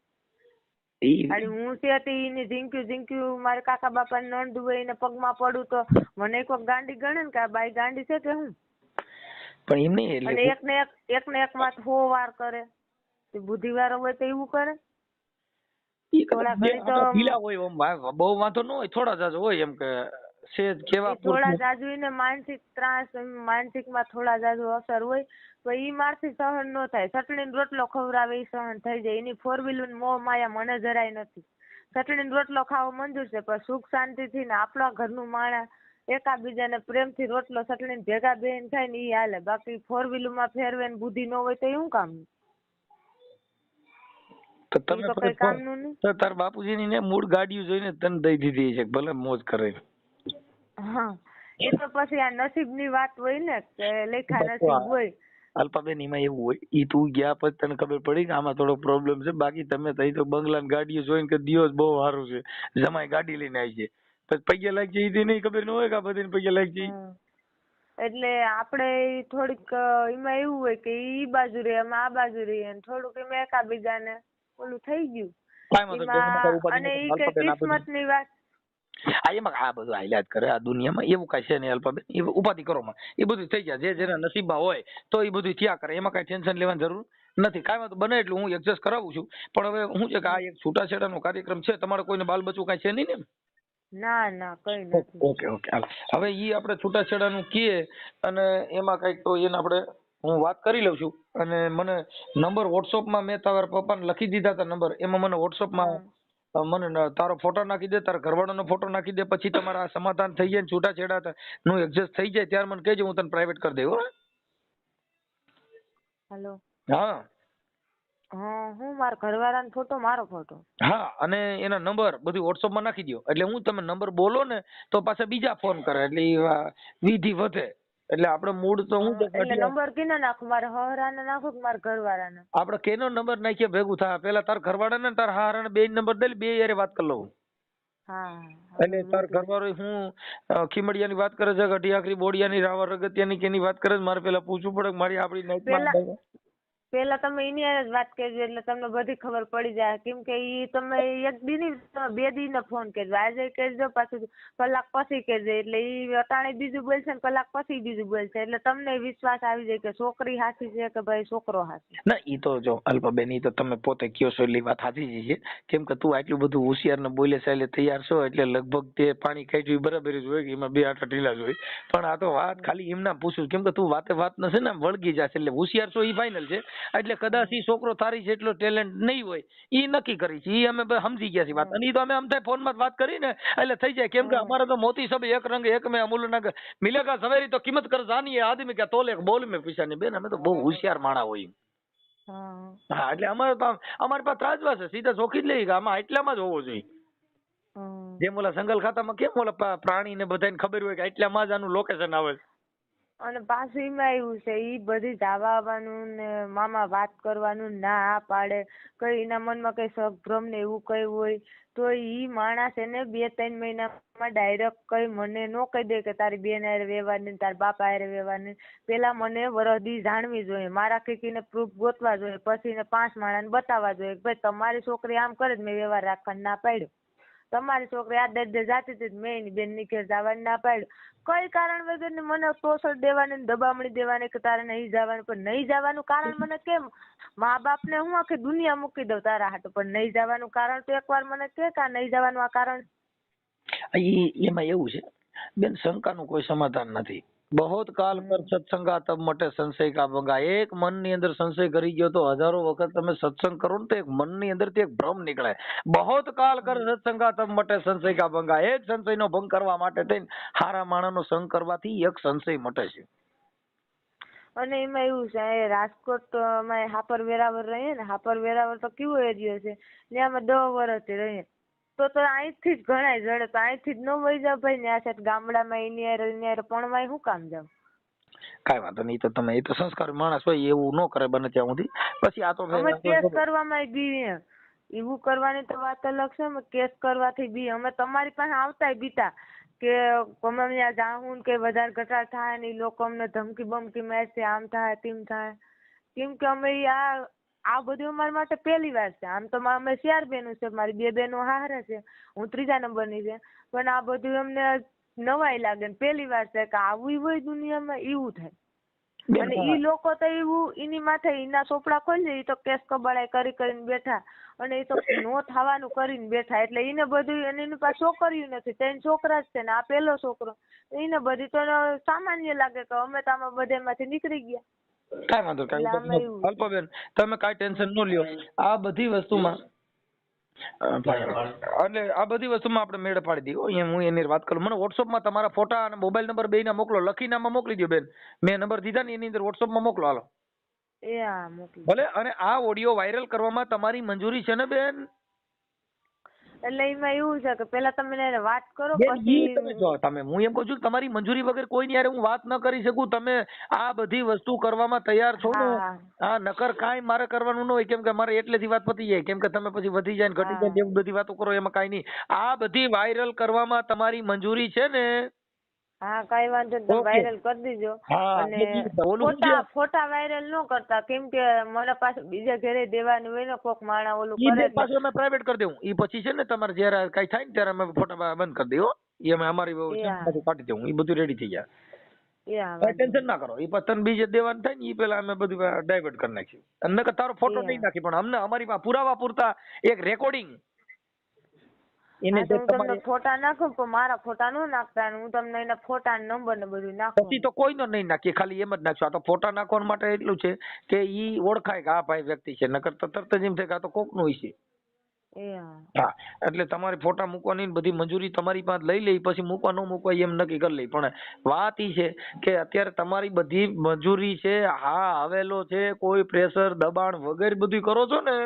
અને હું છે એને ઝીંક્યું મારા કાકા બાપા ને નોંધું હોય એને પગમાં પડું તો મને કોઈક ગાંડી ગણે ને કે આ બાઈ ગાંડી છે કે હું. પણ એમ નહીં અને એક ને એક વાત 100 વાર કરે બુદ્ધિ વાળો હોય તો એવું કરે. થોડા ઘણી તો બહુ વાંધો ન હોય થોડા જાજો હોય એમ કે સેજ કેવા થોડા જાજુ ને માનસિક ત્રાસ માનસિક માં થોડા જાજુ અસર હોય તો ઈ મારથી સહન ન થાય. ચટણી નો રોટલો ખવડાવે ઈ સહન થઈ જાય. એની 4 વ્હીલર મોહ માયા મને જરાય નથી. ચટણી નો રોટલો ખાવો મંજૂર છે પણ સુખ શાંતિ થી ને આપણા ઘરનું માણસ એકાબીજાને પ્રેમથી રોટલો ચટણી ભેગા બેન ખાય ને ઈ હાલે. બાકી 4 વ્હીલર માં ફેરવે ને બુદ્ધિ ન હોય તો એવું કામનું. તો કઈ કામનું નહીં. તો તાર બાપુજી ની મૂળ ગાડીઓ જોઈને તને દઈ દીધી છે ભલે મોજ કરે. હા એ તો પછી આ નસીબ ની વાત હોય ને કે લેખા નસીબ હોય. અલ્પાબેન એમાં એવું હોય ઈ તું ગયા પછી તને ખબર પડી કે આમાં થોડો પ્રોબ્લેમ છે. બાકી તમે તઈ તો બંગલા ની ગાડીઓ જોઈને કે દિવસ બહુ સારું છે જમાઈ ગાડી લઈને આવી છે પછી પૈયા લાગી જાય ઈ નહીં ખબર ન હોય કે આ બધી પૈયા લાગી જાય. એટલે આપણે થોડીક એમાં એવું હોય કે ઈ બાજુ રે અમે આ બાજુ રહીએ થોડુંક એમાં એકાબીજાને ઓલું થઈ ગયું. અને ઈ કે કિસ્મત ની વાત એમાં આ બધું હાઈલાઇટ કરે આ દુનિયામાં એવું કઈ છે નહીં અલ્પાબેન. એ ઉપાધિ કરો માં એ બધું થઈ જાય જે જેના નસીબમાં હોય તો એ બધું થયા કરે એમાં કઈ ટેન્શન લેવાની જરૂર નથી. કાંઈ વાંધો બને એટલું હું એડજસ્ટ કરાવું છું પણ હવે શું છે કે આ એક છૂટાછેડાનો કાર્યક્રમ છે તમારે કોઈને બાલ બચ્ચું કઈ છે નહીં ને. ના કઈ નથી. ઓકે હાલ હવે ઈ આપણે છૂટાછેડાનું કીએ અને એમાં કઈક તો એને આપણે હું વાત કરી લઉં છું અને મને નંબર વોટ્સઅપમાં મેં તારા પપ્પાને લખી દીધા હતા નંબર એમાં મને વોટ્સઅપમાં મને તારો ફોટો નાખી દે તારા ઘરવાળાનો ફોટો નાખી દે પછી તમારા સમાધાન થઈ જાય છૂટાછેડા નું એડજસ્ટ થઈ જાય ત્યારે મને કહેજો હું તને પ્રાઇવેટ કરી દઉં. હેલો હા હું મારા ઘરવાળાનો ફોટો મારો ફોટો હા અને એના નંબર બધું વોટ્સઅપમાં નાખી દો એટલે હું તમે નંબર બોલો ને તો પાછા બીજા ફોન કરે એટલે વિધિ વધે. એટલે આપણે મૂળ તો હું એટલે નંબર કેનો નાખું મારા હહરાને નાખું કે મારા ઘરવાળાને. આપણે કેનો નંબર નાખીએ ભેગું થાય પેલા તાર ઘરવાળાને ને તાર હહરાને બે નંબર દે બે યારે વાત કરી લઉં. હા એટલે તાર ઘરવાળો હું ખીમડિયાની વાત કરે છે અઢિયાકરી બોડિયાની રાવર રગતિયાની કેની વાત કરે છે મારે પેલા પૂછવું પડે મારી આપણી નાઈટમાં પેલા તમે એની જ વાત કરજો એટલે તમને બધી ખબર પડી જાય. કેમ કે ઈ તમે એક દી ની 2 દી ને ફોન કરજો આજે કરજો પાછું કલાક પછી કરજો એટલે ઈ અટાણે બીજું બોલશે ને કલાક પછી બીજું બોલશે એટલે તમને વિશ્વાસ આવી જાય કે છોકરી સાચી છે કે ભાઈ છોકરો સાચી. ના ઈ તો જો અલ્પાબેન ઈ તો તમે પોતે કયો છો એટલી વાત સાચી જ છે કેમ કે તું આટલું બધું હોશિયાર ને બોલે ચાલે તૈયાર છો એટલે લગભગ તે પાણી કાઢ્યું બરાબર જ હોય કે એમાં 2 આટા ઢીલા જ હોય પણ આ તો વાત ખાલી એમના પૂછું કેમ કે તું વાતે વાત ન છે ને વળગી જશે એટલે હોશિયાર છો ઈ ફાઇનલ છે. એટલે કદાચ ઈ છોકરો તારી જેટલો ટેલેન્ટ નહીં હોય ઈ નક્કી કરી છે ઈ અમે સમજી ગયા છીએ વાત અને ઈ તો અમે અમથાય ફોન માં વાત કરી ને એટલે થઈ જાય કેમ કે અમારે તો મોતી સબ એક રંગ એક में अमूल नग मिलेगा सवेरी तो कीमत कर जानी है आदमी क्या तोले बोल में पीछा नहीं बेन અમે તો બહુ હોશિયાર માણા હોય. હા એટલે અમારે પાસે ત્રાજવા છે સીધા ચોખી જ લઈ કે આમાં એટલામાં જ હોવો જોઈએ. હમ. જેમ ઓલા જંગલ ખાતામાં કેમ ઓલા પ્રાણી ને બધાને ખબર હોય કે એટલામાં જ આનું લોકેશન આવે છે. અને પાછું એમાં એવું છે ઈ બધી જવા આવવાનું ને મામા વાત કરવાનું ના પાડે, કઈ એના મનમાં કઈ સભ્રમ ને એવું કઈ હોય તો ઈ માણસ એને 2-3 મહિનામાં ડાયરેક્ટ કઈ મને નો કહી દે કે તારી બેન હારે વ્યવહારની તાર બાપા હારે વ્યવહારની. પેલા મને વરદી જાણવી જોઈએ, મારા કીકીને પ્રૂફ ગોતવા જોઈએ, પછી એને 5 માણસને બતાવવા જોઈએ કે ભાઈ તમારી છોકરી આમ કરે જ મેં વ્યવહાર રાખવાનું ના પાડ્યો, તમારી છોકરી આ દડે જાતી હતી મેં એની બેન ની ઘેર જવાનું ના પાડ્યું. કઈ કારણ વગર ને મને ટોસર દેવાની ને દબામણી દેવાની કે તારે નહીં જવાનું, પણ નહીં જવાનું કારણ મને કેમ, મા બાપ ને હું આખી દુનિયા મૂકી દઉં તારા હાટુ, પણ નહીં જવાનું કારણ તો એકવાર મને કે આ નહીં જવાનું આ કારણ. એમાં એવું છે બેન, શંકાનું કોઈ સમાધાન નથી. बहुत काल कर सत्संगा तब मटे संशय का भंगा. एक मन ની અંદર સંશય કરી ગયો તો હજારો વખત તમે સત્સંગ કરો ને તો એક મન ની અંદર થી એક ભ્રમ નીકળે. बहुत काल कर सत्संगा तब मटे संशय का भंगा. એક સંશય નો ભંગ કરવા માટે થઈને હારા માણસનો સંગ કરવાથી એક સંશય મટે છે. અને એમાં એવું છે રાજકોટ માં હાપર વેરાવર રહીએ ને, હાપર વેરાવર તો કેવો એરિયો છે ત્યાં અમે 10 વર્ષથી રહીએ તો અહીંથી જ ઘણાય જડે, તો અહીંથી જ ન વહી જાવ ભાઈ ને આ સાઈડ ગામડામાં એની હારે પણ શું કામ જાવ. કાઈ વાંધો નહીં, તો તમે એ તો સંસ્કારી માણસ હોય એવું ન કરે બને ત્યાં સુધી. પછી આ તો અમે કેસ કરવામાં બી એવું કરવાની તો વાત અલગ છે, અમે કેસ કરવાથી બી અમે તમારી પાસે આવતાય બીતા કે અમે ત્યાં જાઉં કે વધારે ઘટાડ થાય ને લોકો અમને ધમકી બમકી મારશે, આમ થાય તેમ થાય, કેમ કે અમે આ બધું અમારા માટે પહેલી વાર છે. આમ તો અમે 4 બહેનો છે, મારી 2 બહેનો હારે છે, હું 3જા નંબરની છે, પણ આ બધું અમને નવાઈ લાગે ને પહેલી વાર છે કે આવું હોય દુનિયામાં એવું થાય. અને ઈ લોકો તો એવું એની માથે એના ચોપડા ખોલી ઈ તો કેસ કબાડાઈ કરીને બેઠા અને એ તો નો થવાનું કરીને બેઠા, એટલે એને બધું એની પાસે છોકરીઓ નથી, 3 છોકરા જ છે ને આ પહેલો છોકરો, એને બધી તો સામાન્ય લાગે કે અમે તો આમાં બધેમાંથી નીકળી ગયા. કાઈ વાંધો કાઈ અલ્પબેન, તમે કાઈ ટેન્શન ન લ્યો. આ બધી વસ્તુમાં એટલે આ બધી વસ્તુમાં આપણે મેળ પાડી દઈએ. અહીંયા હું એની વાત કરું. મને વોટ્સઅપમાં તમારા ફોટા અને મોબાઈલ નંબર બેયના મોકલો, લખીને આમાં મોકલી દો બેન. મેં નંબર દીધા ને એની અંદર વોટ્સઅપમાં મોકલો. હાલો મોકલી ભલે. અને આ ઓડિયો વાયરલ કરવામાં તમારી મંજૂરી છે ને બેન? એટલે એમાં એવું છે કે પેલા તમે એને વાત કરો બેન, પછી તમે જો તમે હું એમ કહું છું કે તમારી મંજૂરી વગર કોઈની હારે હું વાત ન કરી શકું. તમે આ બધી વસ્તુ કરવામાં તૈયાર છો ને? હા, નકર કાંઈ મારે કરવાનું ન હોય, કેમ કે મારે એટલેથી વાત પતી જાય, કેમ કે તમે પછી વધી જાય ને ઘટી જાય એવી બધી વાતો કરો એમાં કાંઈ નહીં. આ બધી વાયરલ કરવામાં તમારી મંજૂરી છે ને? હા, કઈ વાંધો નહીં, તમે વાયરલ કરી દેજો. અને ફોટા વાયરલ ન કરતા, કેમ કે મને પાછું બીજા ઘરે દેવાનું હોય ને, કોક માણા ઓલું કરે પાછું અમે પ્રાઇવેટ કરી દેવું. ઈ પછી છે ને તમારે જયારે કઈ થાય ને ત્યારે અમે ફોટા બંધ કરી દઈએ. ઈ અમે અમારી કાઢી દેવું. ઈ બધું રેડી થઈ જાય. ટેન્શન ના કરો. ઈ પછી તને બીજે દેવાનું થાય ને ઈ પેલા અમે બધું ડાયવર્ટ કરી નાખ્યું. અને તારો ફોટો નહીં નાખી, પણ અમને અમારી પાસે પુરાવા પૂરતા એક રેકોર્ડિંગ હું તમને ફોટા નાખું પણ મારા ફોટા નો નાખતા, હું તમને એના ફોટા નંબર ને બધું નાખું. પછી તો કોઈનો નહીં નાખીએ, ખાલી એમ જ નાખશું. આ તો ફોટા નાખવા માટે એટલું છે કે ઈ ઓળખાય કે આ ભાઈ વ્યક્તિ છે, નકર તો તરત જ એમ થાય કે આ તો કોકનું હોય છે. હા, એટલે તમારે ફોટા મૂકવાની બધી મંજૂરી તમારી પાસે લઈ લે, પછી મૂકવા ન મૂકવા એમ નક્કી કરી લઈ. પણ વાત ઈ છે કે અત્યારે તમારી બધી મંજૂરી છે, હા આવેલો છે, કોઈ પ્રેશર દબાણ વગેરે બધું કરો છો ને?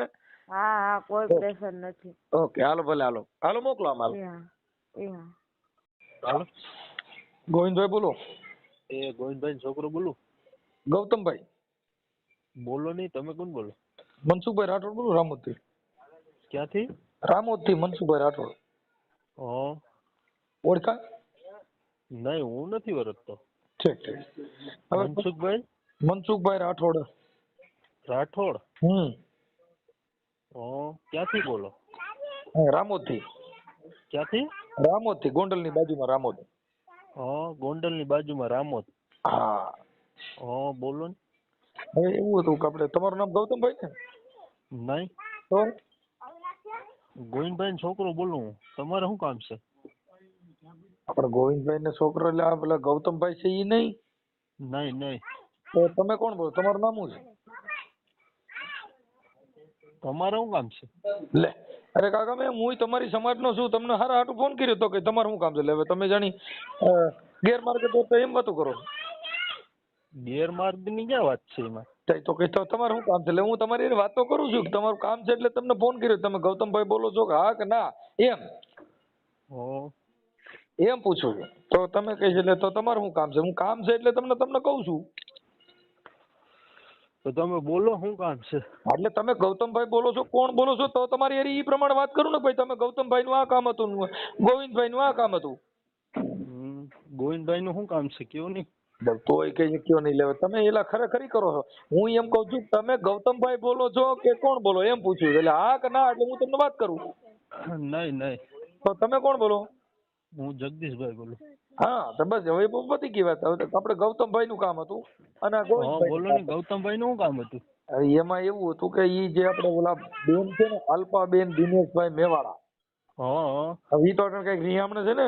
હા, કોઈ પ્રેશર નથી. ઓકે, હાલો ભલે, હાલો મોકલો આમ. હાલો, ગોવિંદભાઈ બોલો. ગોવિંદભાઈ છોકરો બોલું. ગૌતમભાઈ બોલો નહીં, તમે કોણ બોલો? મનસુખભાઈ રાઠોડ બોલું, રામોદથી. ક્યાંથી? રામોદથી મનસુખભાઈ રાઠોડ. ઓળખા? નહીં, હું નથી ઓળખતો. ઠીક ઠીક. મનસુખભાઈ રાઠોડ. રાઠોડ? ક્યાંથી બોલો? રામોદથી. ક્યાંથી? રામોદથી, ગોંડલની બાજુમાં રામોદ. ગોંડલની બાજુમાં રામોદ. હા. બોલો ને. હવે એવું હતું કે આપણે, તમારું નામ ગૌતમભાઈ ને? નહીં. તો ગોવિંદભાઈ છોકરો બોલું. તમારે શું કામ છે? આપણે ગોવિંદભાઈ ને છોકરો એટલે આ પેલા ગૌતમભાઈ છે ઈ નહીં? નહીં. તો તમે કોણ બોલો? તમારું નામ શું છે? તમારે શું કામ છે? લે, અરે કાકા, હું તમારી સમાજનો છું. તમને હારા હાટું ફોન કર્યો તો કે તમારે શું કામ છે? હવે તમે જાણી ગેરમાર્ગે તો એમ વાતો કરો. ગેરમાર્ગ ની ક્યાં વાત છે એમાં? તો કે તમારે શું કામ છે? એટલે હું તમારી વાતો કરું છું કે તમારું કામ છે એટલે તમને ફોન કર્યો. તમે ગૌતમભાઈ બોલો છો કે હા કે ના એમ? ઓ એમ પૂછું છું. તો તમે કહે છે એટલે તો તમારું શું કામ છે? હું કામ છે એટલે તમને તમને કહું છું. તો તમે બોલો શું કામ છે? એટલે તમે ગૌતમભાઈ બોલો છો, કોણ બોલો છો? તો તમારી હારે ઈ પ્રમાણે વાત કરું ને. ભાઈ તમે ગૌતમભાઈ નું આ કામ હતું ને ગોવિંદભાઈ નું આ કામ હતું. ગોવિંદભાઈ નું શું કામ છે કયો નહીં? તોય કઈ કયો નહીં લેવા. તમે એલા ખરેખરી કરો છો. હું એમ કઉ છું તમે ગૌતમભાઈ બોલો છો કે કોણ બોલો એમ પૂછ્યું. એટલે હા કે ના એટલે હું તમને વાત કરું. નહીં નહીં, તો તમે કોણ બોલો? હું જગદીશભાઈ બોલું. હા તો બસ હવે પતી ગઈ વાત. હવે આપણે ગૌતમભાઈ નું કામ હતું અને હા ગોવિંદભાઈ બોલો ને, ગૌતમભાઈ નું શું કામ હતું? એમાં એવું હતું કે ઈ જે આપણે ઓલા બેન છે ને અલ્પાબેન દિનેશભાઈ મેવાડા, હા હવે ઈ તો કઈક રિહામણે છે ને.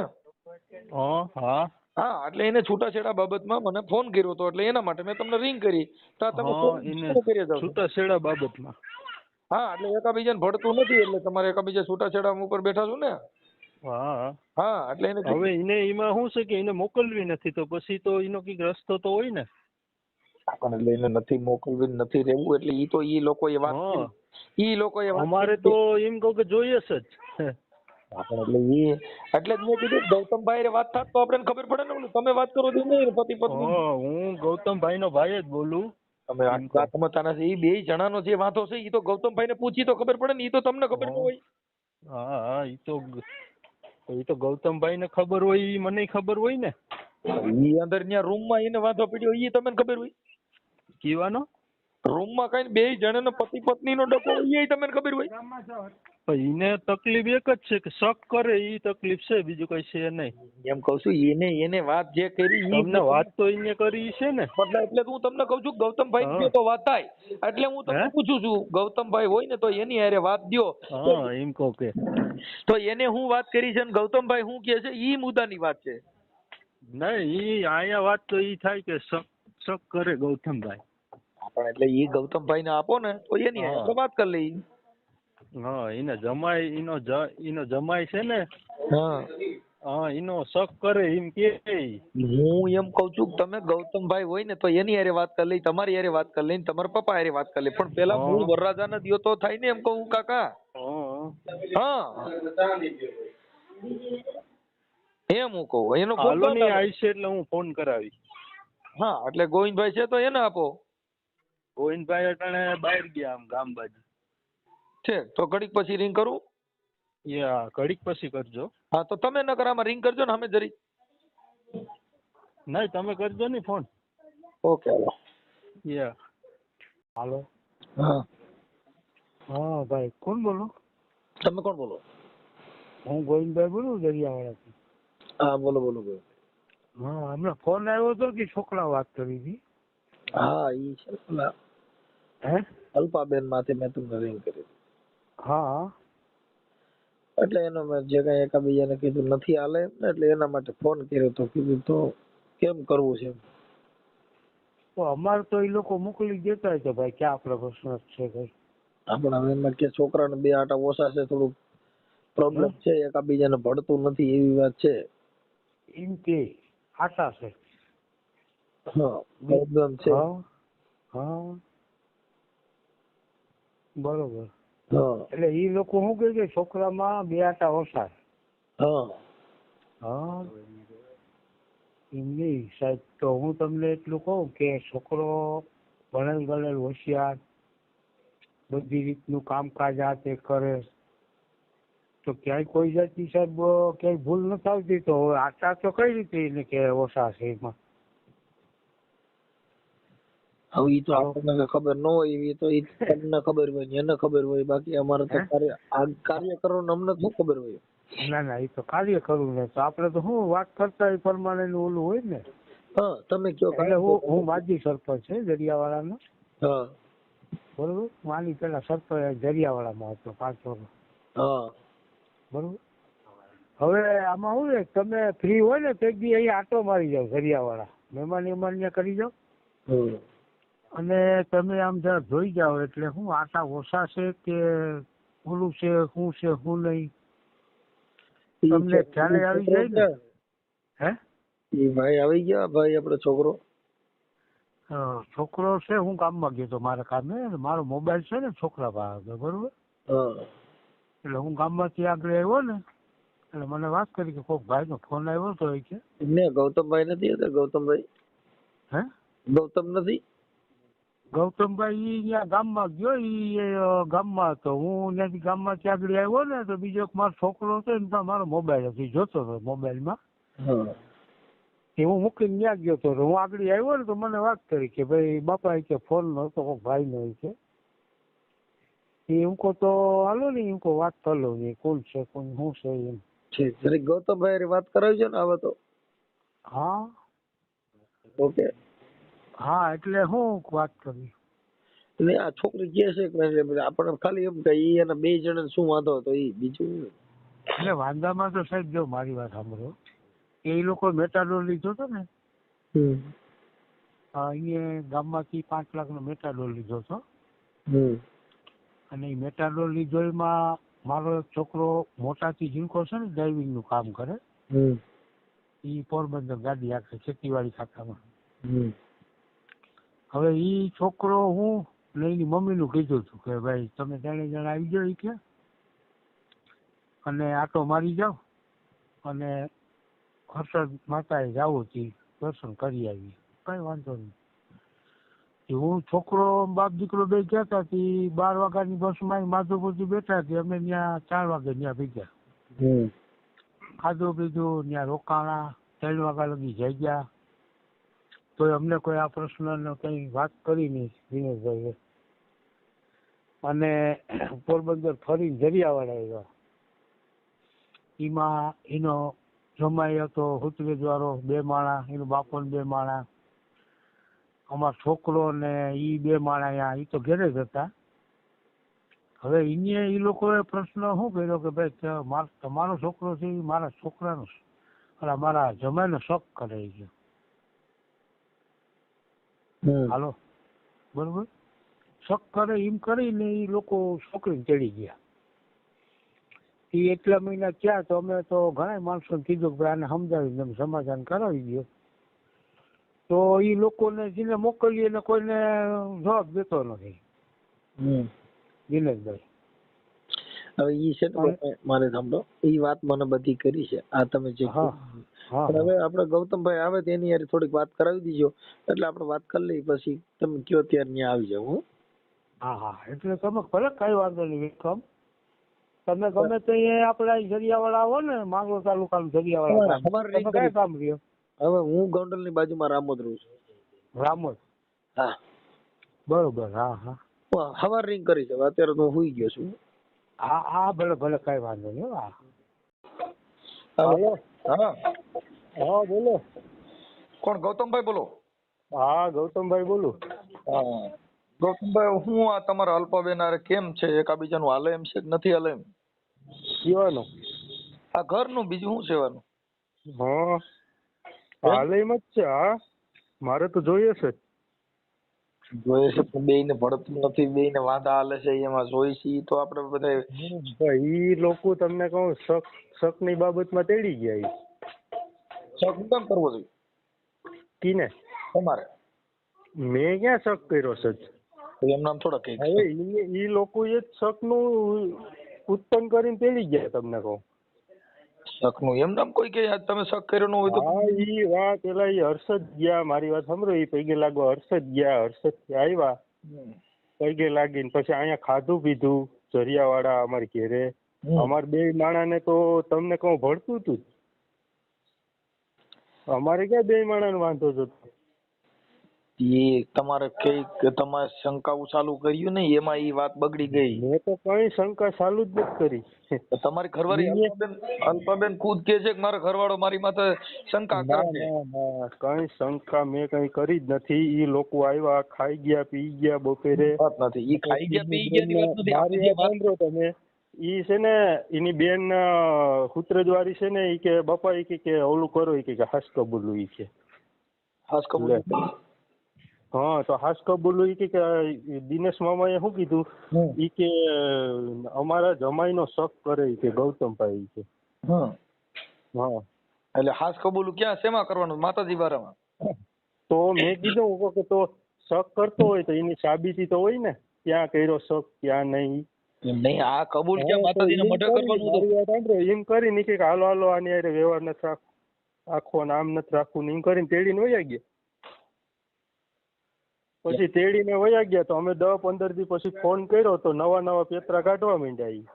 હા હા હા એટલે એને છૂટાછેડા બાબતમાં મને ફોન કર્યો હતો એટલે એના માટે મેં તમને રિંગ કરી. તો તમે હા ફોન એને શું કરી જાવ છો? છૂટાછેડા બાબતમાં. હા એટલે એકાબીજાને ભળતું નથી એટલે તમારે એકાબીજા છૂટાછેડા ઉપર બેઠા છો ને. હા હા એટલે એને હવે એને એમાં શું છે કે એને મોકલવી નથી, તો પછી તો એનો કઈક રસ્તો તો હોય ને. આપણને લઈને નથી મોકલવી નથી રહેવું એટલે ઈ તો ઈ લોકોએ વાત હા કરી. ઈ લોકોએ વાત અમારે કરી. તો એમ કહું કે જોઈએ છે જ. આપણે એટલે જ મેં કીધું ગૌતમભાઈ હારે વાત થાત તો આપણે ખબર પડે ને. ઓલું તમે વાત કરો છો ને પતિ પત્ની. હું ગૌતમભાઈ નો ભાઈ જ બોલું. તમે આત્મતાના છે ઈ બે જણાનો જે વાંધો છે ઈ તો ગૌતમભાઈ ને પૂછી તો ખબર પડે ને. ઈ તો તમને ખબર ન હોય. હા હા ઈ તો ગૌતમભાઈ ને ખબર હોય, ઈ મને ખબર હોય ને. ઈ અંદર ન્યા રૂમ માં એને વાંધો પડ્યો ઈ તમને ખબર હોય. કીવાનો રૂમ માં કઈ બે જણાનો પતિ પત્ની નો ડકો હોય ઈ તમને ખબર હોય. એને તકલીફ એક જ છે કે શક કરે, ઈ તકલીફ છે, બીજું કઈ છે નહીં. એમ કઉ છું એને વાત જે કરી ઈ તમને વાત તો એને કરી છે ને. એટલે હું તમને કઉ છું ગૌતમભાઈ ને તો વાત થાય એટલે હું તમને પૂછું છું. ગૌતમભાઈ હોય ને તો એની હારે વાત દ્યો. હા એમ કહો કે તો એને હું વાત કરી છે ને ગૌતમભાઈ હું કે છે ઈ મુદ્દાની વાત છે. નહીં, ઈ અહીંયા વાત તો ઈ થાય કે શક કરે ગૌતમભાઈ. પણ એટલે ઈ ગૌતમભાઈ ને આપો ને તો એની હારે વાત કરી લઈ. હા એને જમાય, એનો જમાય છે ને. હા હા એનો શક કરે એમ કે. હું એમ કઉ છું તમે ગૌતમભાઈ હોય ને તો એની હારે વાત કરી લઈ, તમારી હારે વાત કરી લઈ, તમારા પપ્પા હારે વાત કરી લઈ. પણ પેલા મૂળ વરરાજાને દ્યો તો થાય ને એમ કહું કાકા. હા એમ હું કહું. એનો હાલો ની આવશે એટલે હું ફોન કરાવી. હા એટલે ગોવિંદભાઈ છે તો એને આપો. ગોવિંદભાઈ અટાણે બહાર ગયા આમ ગામ બાજુ છે તો ઘડીક પછી રિંગ કરું. યા ઘડીક પછી કરજો. હા તો તમે ન કરામાં રિંગ કરજો ને અમે જરી. નહીં તમે કરજો ને ફોન. ઓકે હાલો. યા હાલો. હા હા ભાઈ કોણ બોલો? તમે કોણ બોલો? હું ગોવિંદભાઈ બોલું દરિયાવાળાથી. હા બોલો બોલો બોલો. હા હમણાં ફોન આવ્યો હતો કે છોકરા વાત કરી હતી. હા ઈ છે પેલા અલ્પાબેન માંથી મેં તમને રિંગ કરી. હા એટલે એનો મેં જે કઈ એકાબીજાને કીધું નથી હાલે ને એટલે એના માટે ફોન કર્યો તો કીધું તો કેમ કરવું છે. તો અમારે તો એ લોકો મોકલી દેતા હોય તો ભાઈ ક્યાં આપણે પ્રશ્ન છે ભાઈ. આપણા એમાં કે છોકરાને બે આટા ઓછા છે, થોડુંક પ્રોબ્લેમ છે, એકાબીજાને ભળતું નથી એવી વાત છે. એમ કે આશા છે. હા પ્રોબ્લેમ છે. હા બરોબર. હા એટલે એ લોકો શું કહે છે છોકરામાં બે આટા ઓછા. હા હા એમ નહીં સાહેબ. તો હું તમને એટલું કહું કે છોકરો ભણેલ ગણેલ હોશિયાર, બધી રીતનું કામકાજ આ તે કરે તો ક્યાંય કોઈ જાતની સાહેબ ક્યાંય ભૂલ નથી આવતી. તો આટા તો કઈ રીતે એને કે ઓછા છે એમાં. હવે ઈ તો આપણને ખબર ન હોય એવી તો ઈ તમને ખબર હોય ને એને ખબર હોય. બાકી અમારે તો કાર્ય કરવાનું અમને શું ખબર હોય. ના એ તો કાર્ય કરવું ને તો આપણે તો શું વાત કરતા એ પ્રમાણે ઓલું હોય ને. હા તમે કયો. એટલે હું માજી સરપંચ છે દરિયાવાળાનો. હા બરોબર. હું આની પેલા સરપંચ દરિયાવાળામાં હતો 5 વર્ષ. હા બરોબર. હવે આમાં શું છે તમે ફ્રી હોય ને તો એક દી અહીંયા આટો મારી જાવ દરિયાવાળા, મહેમાન કરી જાવ અને તમે આમ જરા જોઈ જાઓ. એટલે શું આટા ઓછા છે કે ઓલું છે શું નહીં તમને ખ્યાલ આવી જાય ને. હે એ ભાઈ આવી ગયા ભાઈ આપણો છોકરો. છોકરો છે હું ગામમાં ગયો તો મારા કામે. મારો મોબાઈલ છે ને છોકરા પાસે બરોબર. એટલે હું ગામમાંથી આગળ આવ્યો ને એટલે મને વાત કરી કે કોઈક ભાઈનો ફોન આવ્યો હતો એ કે ને ગૌતમભાઈ નથી અત્યારે? ગૌતમભાઈ હે ગૌતમ નથી? ગૌતમભાઈ ઈ ત્યાં ગામમાં ગયો, ઈ ગામમાં હતો. હું ત્યાંથી ગામમાંથી આગળ આવ્યો ને તો બીજો એક મારો છોકરો હતો ને મારો મોબાઈલ હતો, ઈ જોતો હતો મોબાઈલમાં. હા. એ હું મૂકીને ત્યાં ગયો હતો. હું આગળ આવ્યો ને તો મને વાત કરી કે ભાઈ બાપા કે ફોન નતો કોઈ ભાઈનો કે એ હું કહો તો હાલો ને હું કહો વાત કરી લઉં ને કોણ છે કોણ શું છે એમ. ઠીક. જરીક ગૌતમભાઈ હારે વાત કરાવજો ને આવે તો. હા ઓકે. હા એટલે હું વાત કરી એટલે આ છોકરી કહે છે કે આપણે ખાલી એમ કે ઈ અને બે જણા શું વાંધો હતો ઈ, બીજું એટલે વાંધામાં તો સાહેબ જો મારી વાત સાંભળો, એ લોકો મેટાડોર લીધો હતો ને અહીંયા ગામમાંથી 5 લાખનો મેટાડોર લીધો હતો. અને એ મેટાડોર લીધો એમાં મારો એક છોકરો મોટાથી ઝીણકો છે ને ડ્રાઇવિંગ નું કામ કરે, એ પોરબંદર ગાડી હાંકે ખેતીવાડી ખાતામાં. હવે ઈ છોકરો હું ને એની મમ્મીનું કીધું હતું કે ભાઈ તમે 3 જણા આવી જાઓ કે અને આટો મારી જાઓ અને હર્ષદ માતાએ જાવું હતી દર્શન કરી આવી, કઈ વાંધો નહીં. હું છોકરો બાપ દીકરો બે ગયા હતા 12 વાગ્યાની બસમાં માધવપુરથી બેઠા હતી. અમે ત્યાં 4 વાગે ત્યાં ભેગ્યા, ખાધું પીધું ત્યાં રોકાણા, 3 વાગ્યા લગી જઈ ગયા. તો અમને કોઈ આ પ્રશ્ન કઈ વાત કરી નહીં દિનેશભાઈ. અને પોરબંદર ફરીને જરિયાવાડા આવ્યા. એમાં એનો જમાઈ હતો હુતરેજ વાળો 2 માણા, એનો બાપો 2 માણા, અમારો છોકરો ને ઈ 2 માણા. ઈ તો ઘરે જ હતા. હવે એને એ લોકોએ પ્રશ્ન શું કર્યો કે ભાઈ તમારો છોકરો છે એ મારા છોકરાનો મારા જમાઈનો શક કરે છે. હાલો બરોબર, શક કરે એમ કરીને એ લોકો છોકરીને ચડી ગયા. એ એટલા મહિના થયા તો અમે તો ઘણા માણસોને કીધું કે આને સમજાવી તમે સમાધાન કરાવી દો. તો એ લોકોને જેને મોકલીએ એને કોઈને જવાબ દેતો નથી દિનેશભાઈ. હવે ઈ છે ને મારે સાંભળો, ઈ વાત મને બધી કરી છે આ તમે જે હવે આપણે ગૌતમભાઈ આવે તેની યાર થોડીક વાત કરાવી દીજો એટલે આપણે વાત કરી લઈએ, પછી તમે કયો ત્યારે ત્યાં આવી જાવ. હા હા એટલે તમે ભલે કઈ વાંધો નહીં વિક્રમ, તમે ગમે તો આપડા જરિયાવાળા આવો ને માંગરોળ તાલુકાનું જરિયાવાળા કઈ કામ રહ્યો. હવે હું ગોંડલ ની બાજુમાં રામોદ રહું છું. રામોદ? હા બરોબર. હા હા હવાર રિંગ કરી છે, અત્યારે તો હું સુઈ ગયો છું. હા હા ભલે ભલે કઈ વાંધો નહીં. હા હાલો. હા હા બોલો. કોણ? ગૌતમભાઈ બોલો? હા ગૌતમભાઈ બોલું. હા ગૌતમભાઈ, હું આ તમારા અલ્પાબેન હારે કેમ છે, એકાબીજાનું હાલે એમ છે કે નથી હાલે એમ? કેવાનું? આ ઘરનું, બીજું શું સેવાનું? હા હાલે એમ જ છે. હા મારે તો જોઈએ છે. જોઈએ છે પણ બેયને ભળતું નથી, બેયને વાંધા હાલે છે એમાં જોઈ છે તો આપણે બધા ઈ લોકો તમને કહું શક ની બાબતમાં તેડી ગયા. શક કેમ કરવો જોઈએ? કીને? તમારે. મેં ક્યાં શક કર્યો છે? એમ નામ થોડા કઈ. હવે ઈ લોકો એ શક નું ઉત્પન્ન કરીને તેડી ગયા તમને કહું. શક નું એમ નામ કોઈ કે તમે શક કર્યો ન હોય તો? હા ઈ વાત પેલા ઈ હર્ષદ ગયા, મારી વાત સાંભળો, ઈ પૈગે લાગવા હર્ષદ ગયા, હર્ષદ આવ્યા પૈગે લાગીને પછી અહીંયા ખાધું પીધું જરિયાવાડા અમારી ઘેરે. અમારે 2 માણાને તો તમને કહું ભળતું હતું. અમારે ક્યાં 2 માણાને વાંધો હતો? એ તમારે કઈ તમારે શંકાઓ ચાલુ કર્યું ને એમાં ઈ વાત બગડી ગઈ. મેં તો કઈ શંકા ચાલુ જ નથી કરી. તમારી ઘરવાળી અલ્પાબેન ખુદ કે છે કે મારો ઘરવાળો મારી માથે શંકા કરે છે. કઈ શંકા મેં કઈ કરી જ નથી. ઈ લોકો આવ્યા, ખાઈ ગયા, પી ગયા બપોરે. નથી ઈ ખાઈ ગયા પી ગયા ની વાત નથી. તમે ઈ છે ને એની બેન હુતરેજવાળી છે ને, ઈ કે બાપા ઈ કે ઓલું કરો, ઈ કે હાસ કબૂલું. ઈ કે હાસ કબૂલું? હા તો હાસ કબૂલું. ઈ કે દિનેશ મામાએ શું કીધું, ઈ કે અમારા જમાઈનો શક કરે કે ગૌતમભાઈ કે. હા એટલે હાસ કબૂલું ક્યાં શેમાં કરવાનું? માતાજી બારામાં? તો મેં કીધું કે તો શક કરતો હોય તો એની સાબિતી તો હોય ને, ક્યાં કર્યો શક ક્યાં નહીં. એમ નહીં, આ કબૂલ ક્યાં માતાજીને મઢે કરવાનું હતું? મારી વાત સાંભળો, એમ કરીને કે હાલો હાલો આની હારે વ્યવહાર નથી રાખવો ને આમ નથી રાખવું ને એમ કરીને તેડીને વયા ગયા. પછી તેડીને વયા ગયા તો અમે 10-15 દી પછી ફોન કર્યો તો નવા પેતરા કાઢવા માંડ્યા ઈ.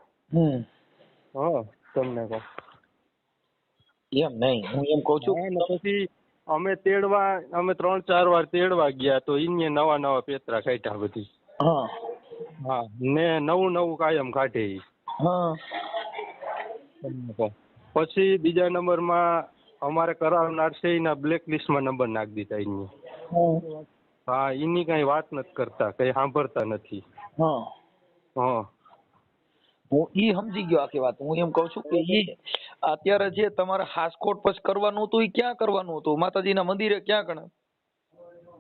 હા તમને કહું એમ નહીં, હું એમ કઉ છું. હા, ને પછી અમે 3-4 વાર તેડવા ગયા તો ઈને નવા પેતરા કાઢ્યા બધી. હા હા, ને નવું કાયમ કાઢે ઈ. હા તમને કહું. પછી બીજા નંબરમાં અમારે કરાવનાર છે એના બ્લેક લિસ્ટમાં નંબર નાખી દીધા ઈને. હા, એની કઈ વાત નથી કરતા, કઈ સાંભળતા નથી. હા હા, હું ઈ સમજી ગયો આખી વાત. હું એમ કઉ છું કે ઈ અત્યારે જે તમારે હાસકોટ પછી કરવાનું હતું, ઈ ક્યાં કરવાનું હતું? માતાજીના મંદિરે ક્યાં કણે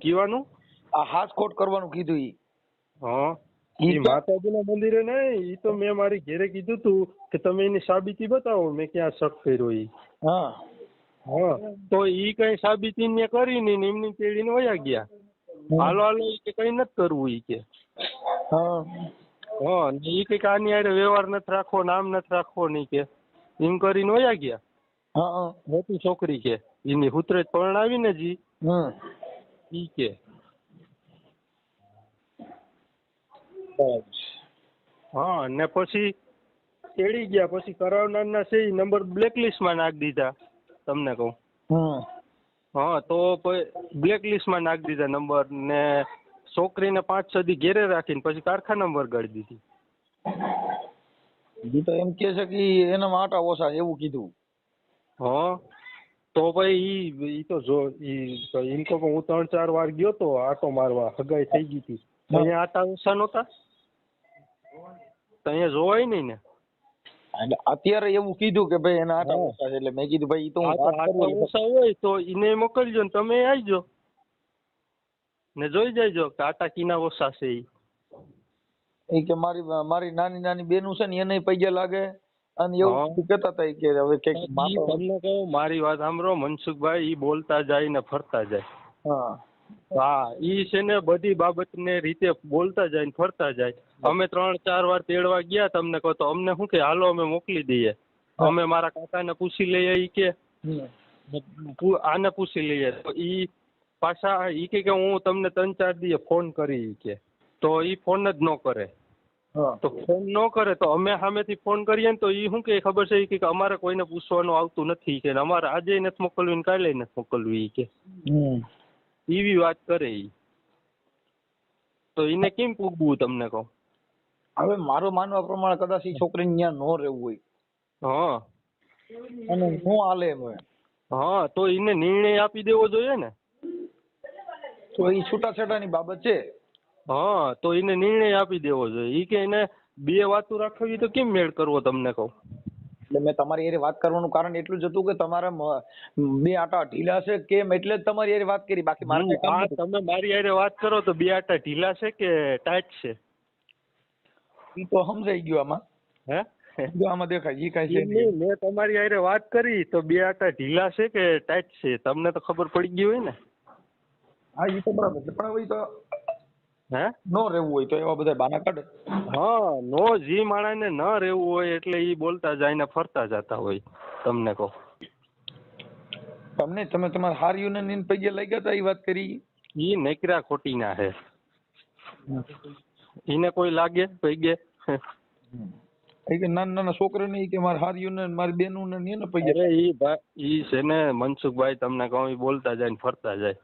કીવાનું આ હાસકોટ કરવાનું કીધું ઈ? હા, ઈ ઈ માતાજીના મંદિરે નહીં, ઈ તો મેં મારી ઘેરે કીધું તું કે તમે એની સાબિતી બતાવો, મેં ક્યાં શક કર્યો ઈ. હા હા, તો ઈ કઈ સાબિતી ને કરી નહીં, એમની તેડીને વયા ગયા. હાલો ઈ કે કઈ નથી કરવું ઈ કે. હા હા, ને ઈ કે આની હારે વ્યવહાર નથી રાખવો, નામ નથી રાખવો નહીં કે એમ કરીને વયા ગયા. હા મોટી છોકરી કે એની હુતરે પરણાવી ને જી ઈ કે. હા, ને પછી તેડી ગયા. પછી કરાવનારના છે ઈ નંબર બ્લેકલિસ્ટમાં નાખી દીધા. તમને કહું. હા, તો બ્લેક લિસ્ટમાં નાખી દીધા નંબર ને છોકરીને 5-6 દી ઘેરે રાખીને પછી કારખાનામાં વરગાડી દીધી. ઈ તો એમ કે છે કે એના આટા ઓછા એવું કીધું. હા, તો ભાઈ ઈ તો જો એમ તો હું 3-4 વાર ગયો તો આટો મારવા, હગાઈ થઈ ગઈ હતી. અહીંયા આટા ઓછા નહોતા, તો અહીંયા જોવાય નહીં ને. એટલે અત્યારે એવું કીધું કે ભાઈ એના આટા ઓછા છે, એટલે મેં કીધું ભાઈ ઈ તો હું વાત આટા કરું. ઓછા હોય તો એને મોકલજો ને તમે આવજો ને જોઈ જાયજો કે આટા કીના ઓછા છે ઈ. એ કે મારી નાની બેનું છે ને એને પૈયા લાગે અને એવું કહેતા હતા કે હવે કઈક તમને કહું, મારી વાત સાંભળો મનસુખભાઈ, ઈ બોલતા જાય ને ફરતા જાય. હા હા, ઈ છે ને બધી બાબતને રીતે બોલતા જાય ને ફરતા જાય. અમે 3-4 વાર તેડવા ગયા તમને કહો તો અમને શું કે હાલો અમે મોકલી દઈએ, અમે મારા કાકાને પૂછી લઈએ ઈ કે આને પૂછી લઈએ. તો ઈ પાછા ઈ કે હું તમને 3-4 દીએ ફોન કરી ઈ કે. તો ઈ ફોન જ ન કરે. તો ફોન ન કરે તો અમે સામેથી ફોન કરીએ ને તો ઈ શું કે ખબર છે ઈ કે અમારે કોઈને પૂછવાનું આવતું નથી કે અમારે આજે નથી મોકલવી ને કાલે નથી મોકલવી ઈ કે. એવી વાત કરે ઈ. તો એને કેમ પૂગવું તમને કહું. હવે મારું માનવા પ્રમાણે કદાચ ઈ છોકરીને ત્યાં ન રહેવું હોય. હા, અને હું હાલે એમ હોય. હા, તો એને નિર્ણય આપી દેવો જોઈએ ને. તો ઈ છૂટાછેડાની બાબત છે. હા, તો એને નિર્ણય આપી દેવો જોઈએ. ઈ કે એને 2 વાતો રાખવી તો કેમ મેળ કરવો તમને કહું. એટલે મેં તમારી હારે વાત કરવાનું કારણ એટલું જ હતું કે તમારા 2 આટા ઢીલા છે કેમ, એટલે જ તમારી હારે વાત કરી. બાકી મારે કઈ કામ નહોતું. તમે મારી હારે વાત કરો તો 2 આટા ઢીલા છે કે ટાઈટ છે ઈ તો સમજાઈ ગયું આમાં. હે જો આમાં દેખાય ઈ કાઈ છે નહીં. મેં તમારી હારે વાત કરી તો 2 આટા ઢીલા છે કે ટાઈટ છે તમને તો ખબર પડી ગઈ હોય ને. હા ઈ તો બરાબર છે, પણ હવે તો હે નો રહેવું હોય તો એવા બધા બાના કાઢે. હા, નો જી માણસને ન રહેવું હોય એટલે ઈ બોલતા જાય ને ફરતા જતા હોય. તમને કહો તમે તમારા હાર્યું ને પૈગે લાગ્યા હતા ઈ વાત કરી. ઈ નકરા ખોટી ના હે. ઈને કોઈ લાગે પૈગે. એ કે નાના છોકરાને ઈ કે મારા હાર્યું ને મારી બેનું ને એને પૈગે. અરે ઈ છે ને મનસુખભાઈ તમને કહું ઈ બોલતા જાય ને ફરતા જાય.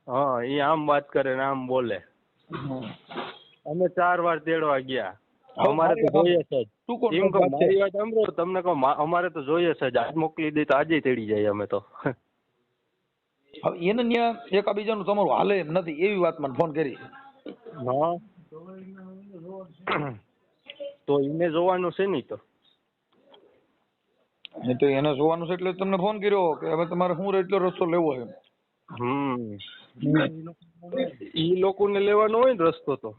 હા, ઈ આમ વાત કરે ને આમ બોલે. અમે 4 વાર તેડવા ગયા. અમારે તો જોઈએ છે જ. એમ કહું મારી વાત સાંભળો તમને કહું અમારે તો જોઈએ છે જ. આજ મોકલી દઈ તો આજે તેડી જાય અમે તો. હવે એને ત્યાં એકાબીજાનું તમારું હાલે એમ નથી એવી વાત મને ફોન કરી. હા, તો એને જોવાનું છે નહીં તો. એ તો એને જોવાનું છે એટલે તમને ફોન કર્યો કે હવે તમારે શું એટલો રસ્તો લેવો છે. ઈ લોકોને લેવાનો હોય ને રસ્તો તો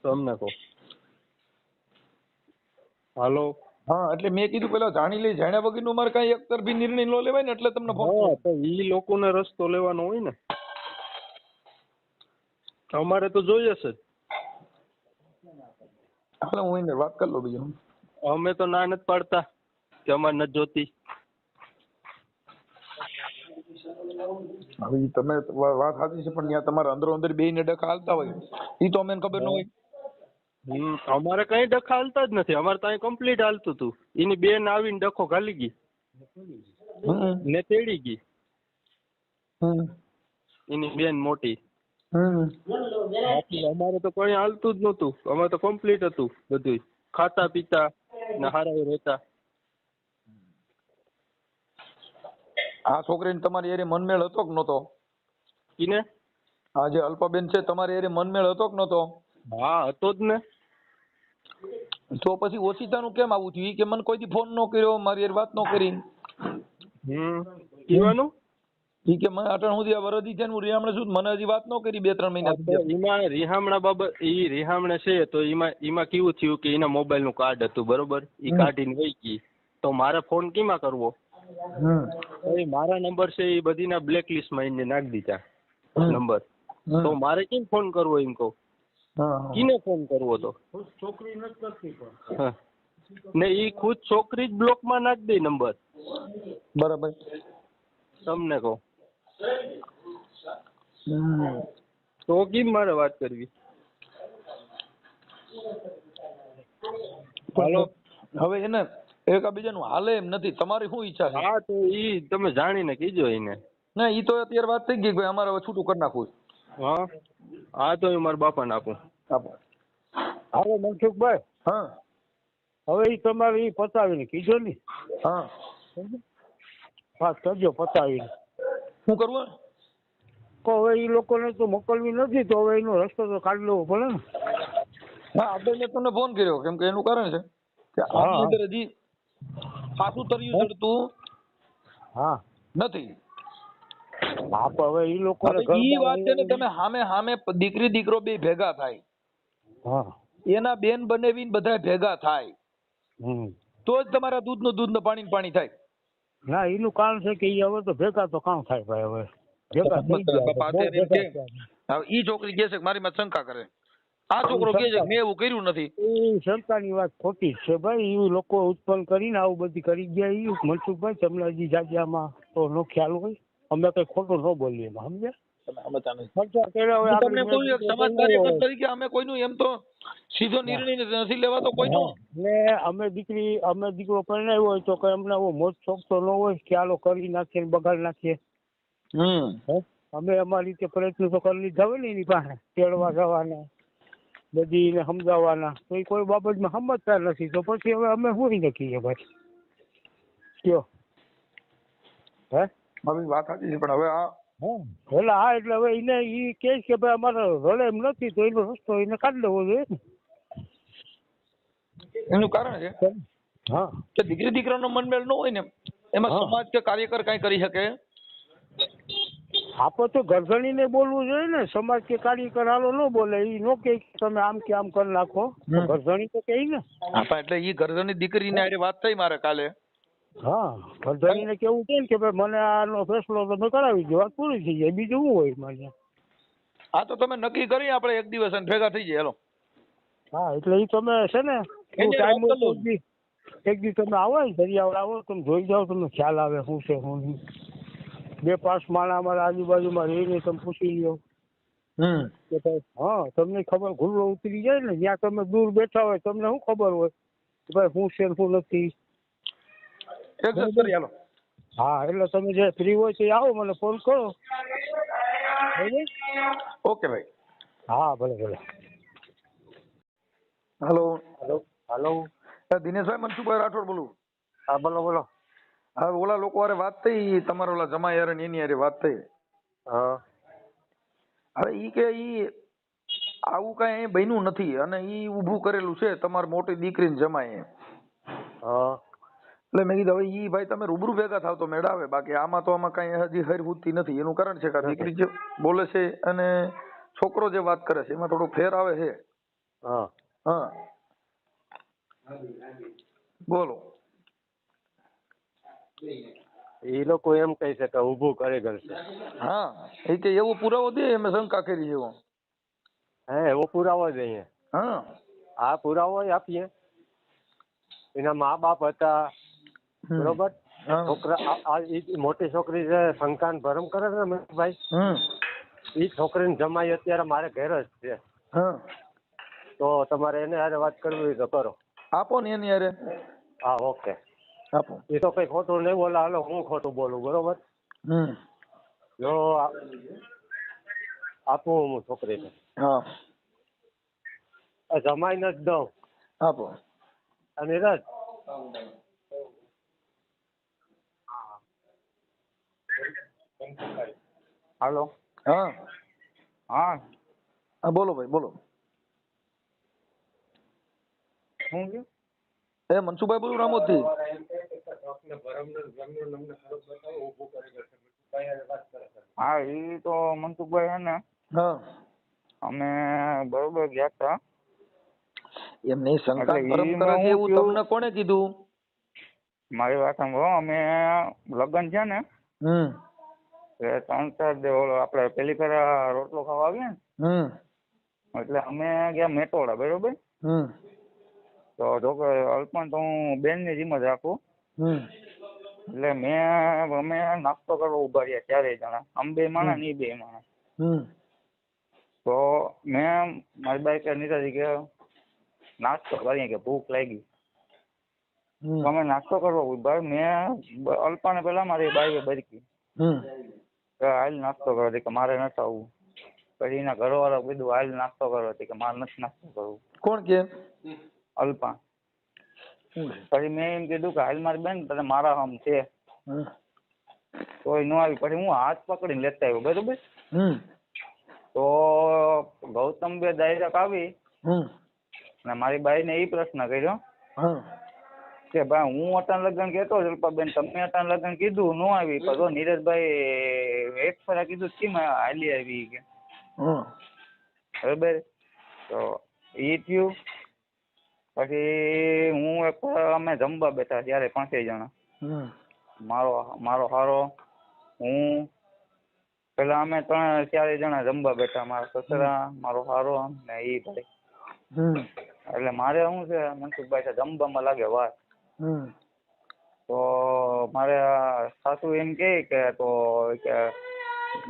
તમને કહો. હાલો. હા, એટલે મેં કીધું પેલા જાણી લઈ, જાણ્યા વગરનું મારે કઈ એક તરફી નિર્ણય ન લેવાય ને એટલે તમને ફોન. હા, તો ઈ લોકોને રસ્તો લેવાનો હોય ને. અમારે તો જોઈએ છે. હાલો હું એને વાત કરી લઉં બીજું. અમે તો ના નથી પાડતા કે અમારે નથી જોતી. હવે ઈ તમે વાત સાચી છે પણ ત્યાં તમારા અંદરો અંદર બેયને ડખા હાલતા હોય ઈ તો અમને ખબર ન હોય. અમારે કઈ ડખા હાલતા જ નથી. અમારે ત્યાં કમ્પ્લીટ હાલતું હતું. એની બેન આવીને ડખો ઘાલી ગઈ ને તેડી ગઈ. એની બેન મોટી. બાકી અમારે તો કઈ હાલતું જ નતું. અમારે તો કમ્પ્લીટ હતું બધું. ખાતા પીતા ને હારા રહેતા. આ છોકરીને તમારી એરે મનમેળ હતો કે નતો? ઈને આ જે અલ્પાબેન છે તમારી એરે મનમેળ હતો કે નતો? હા હતો જ ને. તો પછી ઓછીતાનું કેમ આવું થયું? ઈ કે મને કોઈ દી ફોન ન કર્યો, મારી હારે વાત ન કરી. કહેવાનું ઈ કે મને અટાણ સુધી આ વરદી છે ને હું રેહામણે છું મને હજી વાત ન કરી 2-3 મહિના. એમાં રિહામણા બાબત ઈ રિહામણે છે તો એમાં કેવું થયું કે એના મોબાઈલ નું કાર્ડ હતું બરોબર. ઈ કાઢીને વહી ગઈ તો મારે ફોન કેમાં કરવો? મારા નંબર છે એ બધીના બ્લેક લિસ્ટ માં એને નાખી દીધા નંબર. તો મારે કેમ ફોન કરવો એમ કહું? કીને ફોન કરવો તો? છોકરી નથી કરતી પણ. ને ઈ ખુદ છોકરી જ બ્લોક માં નાખી દે નંબર. બરાબર. તમને કહું તો કેમ મારે વાત કરવી? હાલો હવે એને એકાબીજાનું હાલે એમ નથી. તમારી શું ઈચ્છા છે? હા તો ઈ તમે જાણીને કીજો એને. ના ઈ તો અત્યારે વાત થઈ ગઈ ભાઈ અમારે હવે છૂટું કરી નાખવું. હા હા તો એ મારા બાપાને આપું. આપો. હાલો મનસુખભાઈ. હા હવે ઈ તમારે ઈ પતાવીને કીધો ને. હા વાત કરજો પતાવીને. શું કરવું? તો હવે ઈ લોકોને તો મોકલવી નથી તો હવે એનો રસ્તો તો કાઢી લેવો પડે ને. હા આપણે મેં તમને ફોન કર્યો કેમ કે એનું કારણ છે કે આની અંદર હજી પાછું તર્યું ચડતું હા નથી. હા પણ હવે ઈ લોકોને ઈ વાત છે ને તમે સામે સામે દીકરી દીકરો બે ભેગા થાય. હા એના બેન બનેવીને બધા ભેગા થાય તો જ તમારા દૂધનું દૂધ ને પાણી પાણી થાય. ના એનું કારણ છે કે ઈ હવે તો ભેગા તો કામ થાય ભાઈ. હવે ભેગા થઈ ગયા. હવે ઈ છોકરી કહે છે કે મારી માં શંકા કરે, આ છોકરો કહે છે કે મેં એવું કર્યું નથી. એ શંકાની વાત ખોટી છે ભાઈ. એ લોકો ઉત્પન્ન કરીને આવું બધી કરી ગયા. એ મનસુખભાઈ તમને હજી જાજ્યામાં તો નો ખ્યાલ હોય. અમે કઈ ખોટું ન બોલીએ એમાં સમજ્યા? તમને કોઈ એક સમાજ કાર્યકર તરીકે અમે કોઈનું એમ તો સીધો નિર્ણય નથી લેવાતો કોઈનો. ને અમે દીકરો પરણાવ્યો હોય તો કઈ અમને મોજ શોખ તો ન હોય કે આલો કરી નાખીએ ને બગાડી નાખીએ. અમે અમારી રીતે પ્રયત્ન તો કરી લીધા હોય ને એની પાસે તેડવા જવાના બધી ને સમજાવવાના. તો એ કોઈ બાબતમાં સમજતા નથી તો પછી હવે અમે શું નક્કીએ ભાઈ કયો? હે મારી વાત સાચી છે પણ હવે આ એટલે હા એટલે હવે એને એ કહે કે ભાઈ અમારે રડે એમ નથી તો એનો રસ્તો એને કાઢી લેવો જોઈએ ને. એનું કારણ છે હા કે દીકરી દીકરાનો મનમેળ ન હોય ને એમાં સમાજ કે કાર્યકર કઈ કરી શકે. આપણે તો ઘરધણીને બોલવું જોઈએ ને. સમાજ કે કાર્યકર હાલો ન બોલે. એ નો કે તમે આમ કે આમ કરી નાખો. ઘરધણી તો કહે ને. હા એટલે ઈ ઘરધણી દીકરીને હારે વાત થઈ મારે કાલે. હા ઘરધણીને કેવું છે કે ભાઈ મને આનો ફેસલો તમે કરાવી દો. વાત પૂરી થઈ જાય. બીજું શું હોય મારે? હા તો તમે નક્કી કરી આપણે એક દિવસ ભેગા થઈ જાય. હાલો. હા એટલે એ તમે છે ને ટાઈમ એક દી તમે આવો ને દરિયાવળ આવો તમે જોઈ જાઓ. તમને ખ્યાલ આવે શું છે શું નહીં. 2-5 માણા અમારા આજુબાજુમાં રહીને તમે પૂછી લ્યો કે ભાઈ હા તમને ખબર ગુલ્લો ઉતરી જાય ને જ્યાં તમે દૂર બેઠા હોય તમને શું ખબર હોય કે ભાઈ શું છે શું નથી. હા એટલે તમે જે ફ્રી હોય તો આવો મને ફોન કરો. ઓકે ભાઈ. હા ભલે ભલે. હેલો હાલો દિનેશભાઈ મનસુખભાઈ રાઠોડ બોલું. હા બોલો બોલો. હા ઓલા લોકો હારે વાત થઈ તમારા ઓલા જમાઈ હારે એની હારે વાત થઈ. હા હવે ઈ કે ઈ આવું કઈ બન્યું નથી અને ઈ ઊભું કરેલું છે તમારી મોટી દીકરીને જમાઈ. હા એટલે મેં કીધું હવે ઈ ભાઈ તમે રૂબરૂ ભેગા થાવ તો મેળા આવે. બાકી આમાં તો આમાં કઈ હજી હર હુતી નથી. એનું કારણ છે કે દીકરી જે બોલે છે અને છોકરો જે વાત કરે છે એમાં થોડો ફેર આવે છે. હા હા બોલો. એ લોકો એમ કહે છે કે ઊભું કરે કરશે. હા એ કે એવો પુરાવો દે અમે શંકા કરી એવો. હે એવો પુરાવો જ અહીંયા. હા આ પુરાવો ય આપીએ. એના મા બાપ હતા બરોબર. હા. છોકરા ઈ મોટી છોકરી છે શંકાન ભરમ કરે છે ને ભાઈ, ઈ છોકરીની જમાઈ અત્યારે મારે ઘેર જ છે. હા તો તમારે એને હારે વાત કરવી હોય તો કરો. આપો ને એની હારે. હા ઓકે. આપો. એ તો કઈ ખોટું નહીં બોલે. હાલો હું ખોટું બોલું બરોબર. જો આપું હું છોકરીને. હા જમાઈને જ દઉં. આપો. અને રજ હાલો. હા હા હા બોલો ભાઈ બોલો. શું છે? એ મનસુખભાઈ બોલું રામોદથી. હા એ તો મનસુખભાઈ હે ને હા અમે બરોબર ગયા હતા. એમને શંકા એટલે ભરમ કરે એમાં છે હું એવું થયું? તમને કોણે કીધું? મારી વાત સાંભળો, અમે લગ્ન છે ને એ 3-4 આપણે પેલી ફેર રોટલો ખાવા આવીએ ને એટલે અમે ગયા મેટોડા બરોબર. તો જો કે અલ્પન તો હું બેનની જેમ જ રાખું. એટલે અમે નાસ્તો કરવા ઉભા રહ્યા 4 જણા. આમ 2 માણસ ને 2 માણસ. તો મેં મારી બાઈક નીકળી કે નાસ્તો કરીએ કે ભૂખ લાગી. તો અમે નાસ્તો કરવા ઉભા. મેં અલ્પાને પેલા મારી બાઈકે બરકી હાલ નાસ્તો કરો કે મારે નથી આવવું. પછી એના ઘરવાળા કીધું હાલ નાસ્તો કરો કે મારે નથી નાસ્તો કરવું. કોણ કે? અલ્પા. પછી મેં એમ કીધું કે હાલ મારી બેન તને મારા આમ છે તોય ન આવી. પછી હું હાથ પકડીને લેતા આવ્યો બરોબર. તો ગૌતમ બે ડાયરેક્ટ આવી અને મારી બાઈને એ પ્રશ્ન કર્યો કે ભાઈ હું અટાણ લગ્ન કહેતો અલ્પાબેન તમે અટાણ લગ્ન કીધું ન આવી. તો નીરજભાઈ એક ફરા કીધું કેમ હાલી આવી કે બરોબર. તો એ થયું. પછી હું એક અમે જમવા બેઠા ત્યારે 5 જણા. મારો હારો હું પેલા અમે 3-4 જણા જમવા બેઠા. મારા સસરા મારો હારો ને એ ભાઈ. એટલે મારે શું છે મનસુખભાઈ છે જમવામાં લાગે વાર. તો મારે સાસુ એમ કે તો કે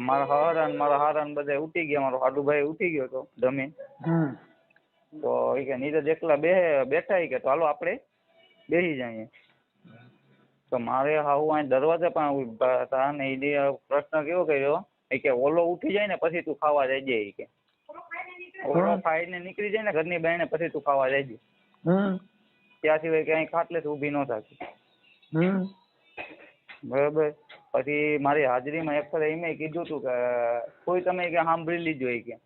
મારા હારા ને બધા ઉઠી ગયા. મારો હાડુભાઈ ઉઠી ગયો હતો જમીન. તો એ કે નીરજ એકલા બેઠા કે તો હાલો આપણે બેસી જઈએ. તો મારે હાવું અહીં દરવાજા પણ ઉભા હતા ને એ પ્રશ્ન કેવો કર્યો કે ઓલો ઉઠી જાય ને પછી તું ખાવા જઈ જાય કે ઓલો ખાઈને નીકળી જાય ને ઘરની બહેને પછી તું ખાવા જઈ. ત્યાં સિવાય ક્યાંય ખાટલે ઊભી ન થતી બરોબર. પછી મારી હાજરીમાં એક ફરે એમ કીધું હતું કે કોઈ તમે કે સાંભળી લીજો કે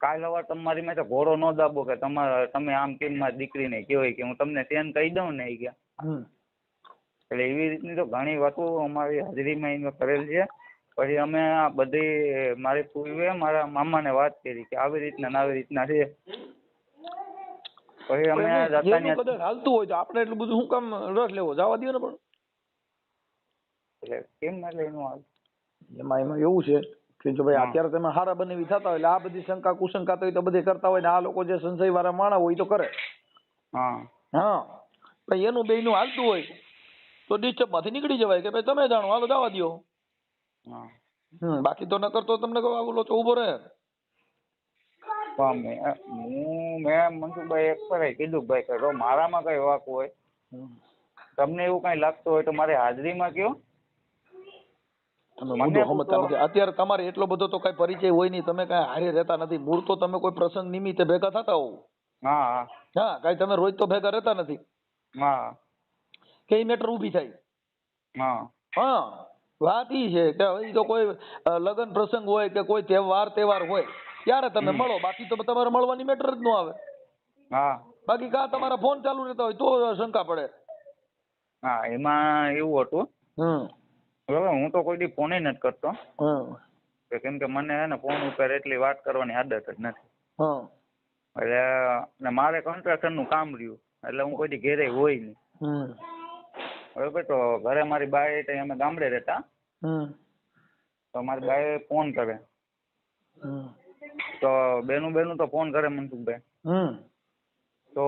કાલ સવાર તમારી મેં ઘોડો ન દાબો કે તમે આમ કેમ મારી દીકરીને કહેવાય કે હું તમને તેન કહી દઉં ને કે. એટલે એવી રીતની તો ઘણી વાતો અમારી હાજરીમાં એને કરેલ છે. પછી અમે આ બધી મારી પૂર્વે મારા મામાને વાત કરી કે આવી રીતના છે. પછી અમે હાલતું હોય તો આપણે એટલું બધું શું કામ રસ લેવો? જવા દો ને. પણ એટલે કેમ એટલે એનું હાલ એમાં એવું છે કે જો ભાઈ અત્યારે તમે હારા બનેવી થતા હોય એટલે આ બધી શંકા કુશંકા તો એ તો બધી કરતા હોય ને આ લોકો જે સંશય વાળા માણા હોય તો કરે. હા ભાઈ એનું બેયનું હાલતું હોય તો ડિસ્ટર્બ માંથી નીકળી જવાય કે ભાઈ તમે જાણો હાલો જવા દો. બાકી તો નકર તો તમને ઓલો તો ઉભો રહે. મેં મનસુખભાઈ એક પર કીધું ભાઈ કરો મારામાં કઈ વાક હોય તમને એવું કઈ લાગતું હોય તો મારી હાજરીમાં કયો. તમે મુદ્દો સમજતા નથી. અત્યારે તમારે એટલો બધો તો કઈ પરિચય હોય નહીં. તમે કઈ હારે રહેતા નથી. મૂળ તો તમે કોઈ પ્રસંગ નિમિત્તે ભેગા થતા હોવ. હા કઈ તમે રોજ તો ભેગા રહેતા નથી. કે મેટર ઊભી થાય. હા વાત ઈ છે કે હવે તો કોઈ લગ્ન પ્રસંગ હોય કે કોઈ તહેવાર હોય ત્યારે તમે મળો. બાકી તો તમારે મળવાની મેટર જ ન આવે. બાકી કા તમારા ફોન ચાલુ રહેતા હોય તો શંકા પડે. એમાં એવું હતું બરાબર. હું તો કોઈ દી ફોન નથી કરતો કેમ કે મને હે ને ફોન ઉપર એટલી વાત કરવાની આદત જ નથી. એટલે મારે કન્સ્ટ્રક્શન નું કામ રહ્યું એટલે હું કોઈ દી ઘેરે હોય નહીં બરોબર. તો ઘરે મારી બાઈ અમે ગામડે રહેતા તો મારી બાઈ ફોન કરે તો બેનું તો ફોન કરે મનસુખભાઈ. તો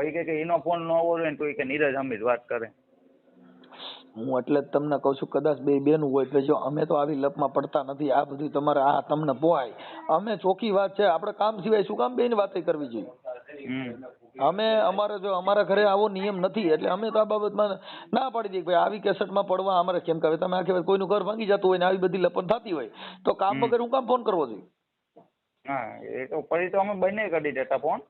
એ કે એનો ફોન ન હોવો જોઈએ ને તો એ કે નીરજ અમીર વાત કરે. હું એટલે જ તમને કહું છું કદાચ બે બેનું હોય એટલે જો અમે તો આવી લપમાં પડતા નથી. આ બધું તમારે આ તમને પોહાય. અમે ચોખ્ખી વાત છે, આપણે કામ સિવાય શું કામ બેન વાતે કરવી જોઈએ. અમે અમારે જો અમારા ઘરે આવો નિયમ નથી એટલે અમે તો આ બાબતમાં ના પાડી દઈએ ભાઈ આવી કેસેટમાં પડવા અમારે કેમ કે તમે આખી કોઈનું ઘર ભાંગી જતું હોય ને આવી બધી લપન થતી હોય તો કામ વગર હું કામ ફોન કરવો જોઈએ. હા એ તો પછી તો અમે બંને કરી દેતા ફોન.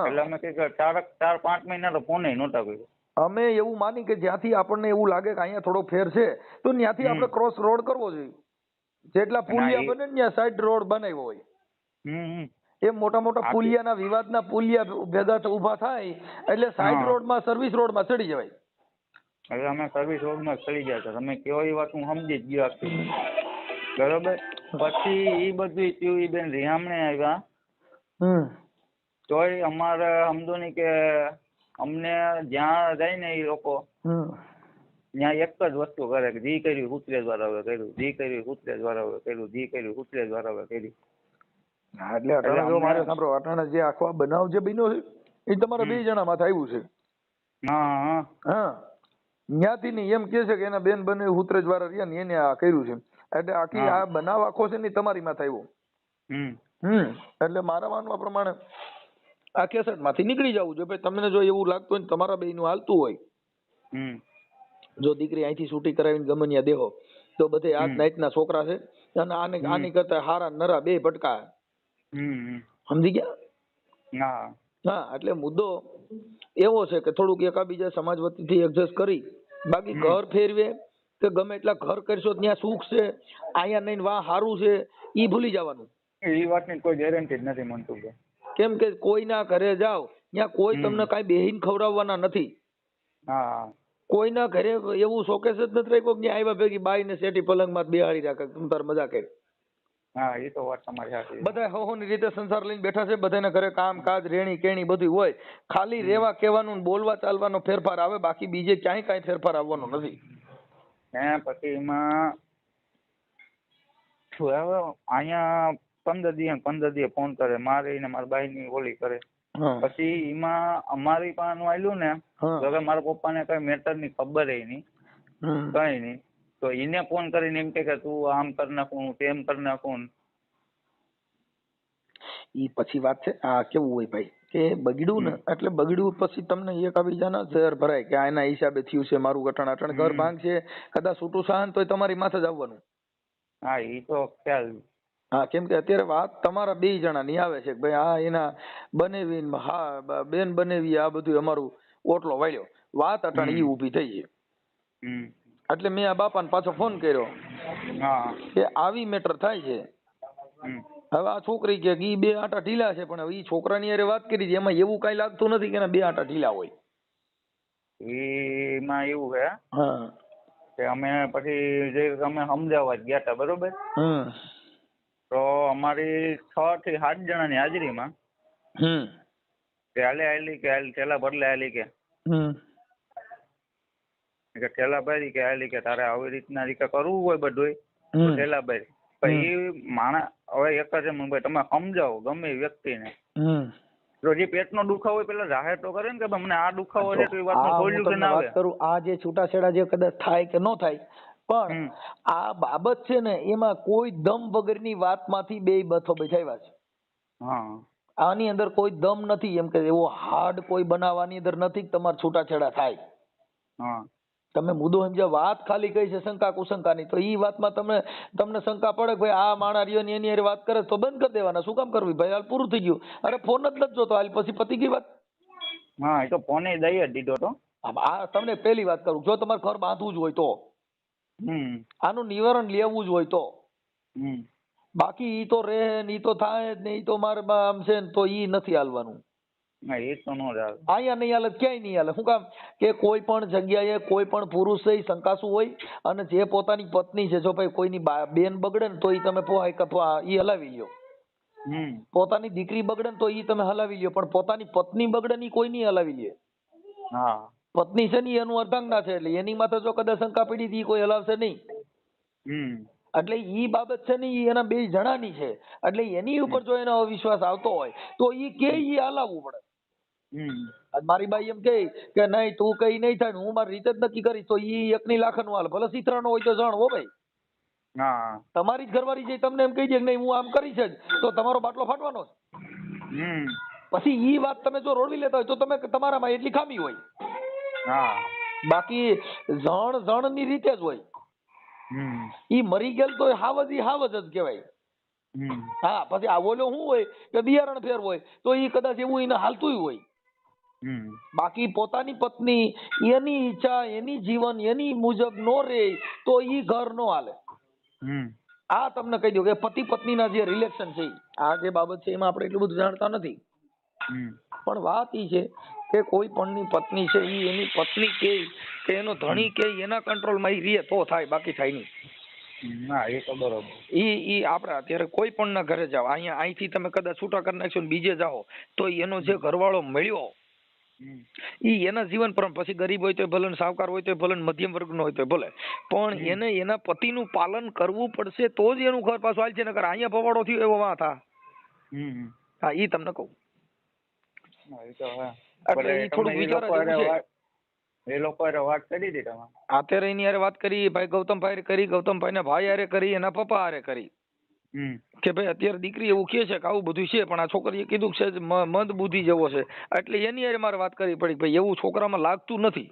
એટલે અમે કે 4-5 મહિના તો ફોન નહોતા કર્યો. અમે એવું માની કે જ્યાંથી આપણને એવું લાગે કે અહીંયા થોડો ફેર છે તો ત્યાંથી આપણે ક્રોસ રોડ કરવો જોઈએ. જેટલા પુલિયા બને ને ત્યાં સાઈડ રોડ બનાવ્યો હોય એ મોટા મોટા પુલિયાના વિવાદના પુલિયા ભેગા ઉભા થાય એટલે સાઈડ રોડમાં સર્વિસ રોડમાં ચડી જવાય. હવે અમે સર્વિસ રોડમાં ચડી ગયા હતા. તમે કયો એ વાત હું સમજી જ ગયો આખી. બરોબર. પછી એ બધું થયું. એ બેન રિહામણે આવ્યા તોય અમારે સમજો ને કે અમને જ્યાં જાય ને એ લોકો ત્યાં એક જ વસ્તુ કરે કે જી કર્યું કુતરેજ વાળાએ કર્યું, જી કર્યું કુતરેજ વાળાએ કર્યું, જી કર્યું કુતરેજ વાળાએ કર્યું. એટલે અટાણે જો મારે સાંભળો અટાણે જે આખો બનાવ જે બન્યો છે એ તમારા 2 જણા માથે આવ્યું છે. હા ત્યાંથી નહીં એમ કે છે કે એના બેન બને કુતરેજ વાળા રહ્યા ને એને આ કર્યું છે. એટલે આખી આ બનાવ આખો છે ને તમારી માથે આવ્યો. એટલે મારા માનવા પ્રમાણે આ કેસેટ માંથી નીકળી જવું જોઈએ. ભાઈ તમને જો એવું લાગતું હોય ને તમારા બેયનું હાલતું હોય જો દીકરી અહીંથી છૂટી કરાવીને ગમે ત્યાં દેહો તો બધે આ નાઈટના છોકરા છે અને આની કરતા હારા નરા બે ભટકા. સમજી ગયા? હા એટલે મુદ્દો એવો છે કે થોડુંક એકાબીજા સમાજ વતીથી એડજસ્ટ કરી બાકી ઘર ફેરવે કે ગમે એટલા ઘર કરશો ત્યાં સુખ છે અહીંયા નહીં વાહ સારું છે ઈ ભૂલી જવાનું. એ વાતની કોઈ ગેરંટી જ નથી મનસુખભાઈ. કેમ કે કોઈના ઘરે જાઓ ત્યાં કોઈ તમને કઈ બેહીને ખવડાવવાના નથી. કોઈના ઘરે એવું શોકેસ જ નથી રાખ્યો કે આવ્યા ભેગી બાઈ ને શેઠી પલંગમાં બેહાડી રાખે તમે તાર મજા કરી. એ તો વાત તમારી સાચી. બધા હોની રીતે સંસાર લઈને બેઠા છે. બધાના ઘરે કામ કાજ રેણી કેણી બધું હોય. ખાલી રેવા કહેવાનું બોલવા ચાલવાનો ફેરફાર આવે બાકી બીજે ક્યાંય કાંઈ ફેરફાર આવવાનો નથી. પછી એમાં અહીંયા 15 દિવસ ફોન કરે મારી ને મારા બાઈ ની ઓલી કરે. પછી એમાં અમારી પાસે આવેલું ને તો મારા પપ્પા ને કઈ મેટર ની ખબર નહીં કઈ નહીં તો એને ફોન કરીને એમ કે તું આમ કરી નાખું તેમ કરી નાખું. ઈ પછી વાત છે આ કેવું હોય ભાઈ કે બગડ્યું ને એટલે બગડ્યું પછી તમને એકાબીજાના ઝેર ભરાય કે આના હિસાબે થયું છે મારું ગઠણ અટણ ઘર ભાંગ છે કદાચ છૂટું સહન તો તમારી માથે જ આવવાનું. હા એ તો ખ્યાલ. હા કેમ કે અત્યારે વાત તમારા 2 જણાની આવે છે કે ભાઈ આ એના બનેવી હા બેન બનેવી આ બધું અમારું ઓટલો વાળ્યો વાત અટાણ ઈ ઊભી થઈ છે. એટલે મેં આ બાપાને પાછો ફોન કર્યો કે આવી મેટર થાય છે. હવે આ છોકરી કે ઈ 2 આંટા ઢીલા છે પણ ઈ છોકરાની હારે વાત કરી એમાં એવું કઈ લાગતું નથી કે 2 આંટા ઢીલા હોય. એમાં એવું છે કે અમે પછી જે અમે સમજાવવા ગયા હતા બરોબર તો અમારી 6 થી 7 જણાની હાજરીમાં કે હાલે આલી કે ઠેલા બદલે આલી કે ઠેલા ભરી કે આલી કે તારે આવી રીતના રીતે કરવું હોય બધું તો ઠેલા ભરી. પછી માણસ હવે એક જ ભાઈ તમે સમજાવો ગમે વ્યક્તિને તો જે પેટનો દુખાવો હોય પેલા જાહેર તો કરે ને કે મને આ દુખાવો છે તો એ વાતનું સોલ્યુશન આવે. આ જે છૂટાછેડા જે કદાચ થાય કે ન થાય પણ આ બાબત છે ને એમાં કોઈ દમ વગરની વાતમાંથી 2 બથો બેઠાવ્યા છે. આની અંદર કોઈ દમ નથી એમ કે એવો હાર્ડ કોઈ બનાવવાની અંદર નથી કે તમારે છૂટાછેડા થાય. તમે મુદ્દો સમજ્યા વાત ખાલી કઈ છે શંકા કુશંકાની તો ઈ વાતમાં તમને શંકા પડે ભાઈ આ માણા રહ્યો ને એની હારે વાત કરે તો બંધ કરી દેવાના. શું કામ કરવી ભાઈ હાલ પૂરું થઈ ગયું. અરે ફોન જ નથી જોતો હાલ પછી પતી ગઈ વાત. એ તો ફોને દઈ જ દીધો તો. આ તમને પહેલી વાત કરું જો તમારે ઘર બાંધવું જ હોય તો આનું નિવારણ લેવું જ હોય તો બાકી ઈ તો રહે ને ઈ તો થાય જ ને ઈ તો મારે આમ છે ને તો ઈ નથી હાલવાનું. અહીંયા નહીં હાલે ક્યાંય નહીં હાલે. શું કામ કે કોઈ પણ જગ્યાએ કોઈ પણ પુરુષ શંકાસુ હોય અને જે પોતાની પત્ની છે જો ભાઈ કોઈની બેન બગડે ને તો ઈ તમે પોહાય કે ઈ હલાવી લ્યો. પોતાની દીકરી બગડે ને તો ઈ તમે હલાવી લ્યો પણ પોતાની પત્ની બગડે ને કોઈ નહીં હલાવી લે. પત્ની છે ને એનું અર્ધાંગના છે એટલે એની માથે જો કદાચ શંકા પડી હતી કોઈ હલાવશે નહીં. એટલે ઈ બાબત છે ને ઈ એના બે જણાની છે. એટલે એની ઉપર જો એનો અવિશ્વાસ આવતો હોય તો ઈ કે ઈ હલાવવું પડે. આજ મારી બાઈ એમ કે નહીં તું કઈ નહીં થાય ને હું મારી રીતે જ નક્કી કરીશ, તો ઈ એકની લાખનું હાલ ભલે સીતરાનો હોય તો જણ હો ભાઈ. હા. તમારી જ ઘરવાળી જે તમને એમ કહી દે કે નહીં હું આમ કરીશ જ, તો તમારો બાટલો ફાટવાનો છે. પછી ઈ વાત તમે જો રોડવી લેતા હોય તો તમે તમારામાં એટલી ખામી હોય. હા. બાકી જણ ની રીતે જ હોય. ઈ મરી ગયેલ તો હાવજ જ કહેવાય. હા પછી આ ઓલો શું હોય કે બિયારણ ફેર હોય તો ઈ કદાચ એવું એને હાલતું હોય. બાકી પોતાની પત્ની એની ઈચ્છા એની જીવન એની મુજબ નો રે તો ઈ ઘર નો હાલે. આ તમને કહી દઉં કે પતિ પત્નીના જે રિલેશન છે આ જે બાબત છે એમાં આપણે એટલું બધું જાણતા નથી. પણ વાત ઈ છે કે કોઈ પણની પત્ની છે ઈ એની પત્ની કે એનો ધણી કે એના કંટ્રોલમાં ઈ રહે તો થાય, બાકી થાય નહીં. ના એ તો બરોબર. ઈ આપણે અત્યારે કોઈ પણ ના ઘરે જાઓ, અહીંથી તમે કદાચ છૂટા કરી નાખશો ને બીજે જાઓ તો એનો જે ઘરવાળો મળ્યો ઈ એના જીવન પર પછી ગરીબ હોય તો ભલે, સાવકાર હોય તો ભલે, મધ્યમ વર્ગનો હોય તો ભલે, પણ એને એના પતિનું પાલન કરવું પડશે તો જ એનું ઘર પાછું હાલ છે. નકર અહીંયા ભવાડો થયો એવો વાત. હા ઈ તમને કહું. એટલે ઈ થોડું વિચાર છે. એ લોકોએ વાત કરી હતી તમે? અત્યારે એની હારે વાત કરી, ભાઈ ગૌતમભાઈ કરી, ગૌતમભાઈના ભાઈ હારે કરી, એના પપ્પા હારે કરી કે ભાઈ અત્યારે દીકરી એવું કહે છે કે આવું બધું છે, પણ આ છોકરીએ કીધું છે મંદ બુદ્ધિ જેવો છે. એટલે એની હારે મારે વાત કરવી પડી ભાઈ એવું છોકરામાં લાગતું નથી.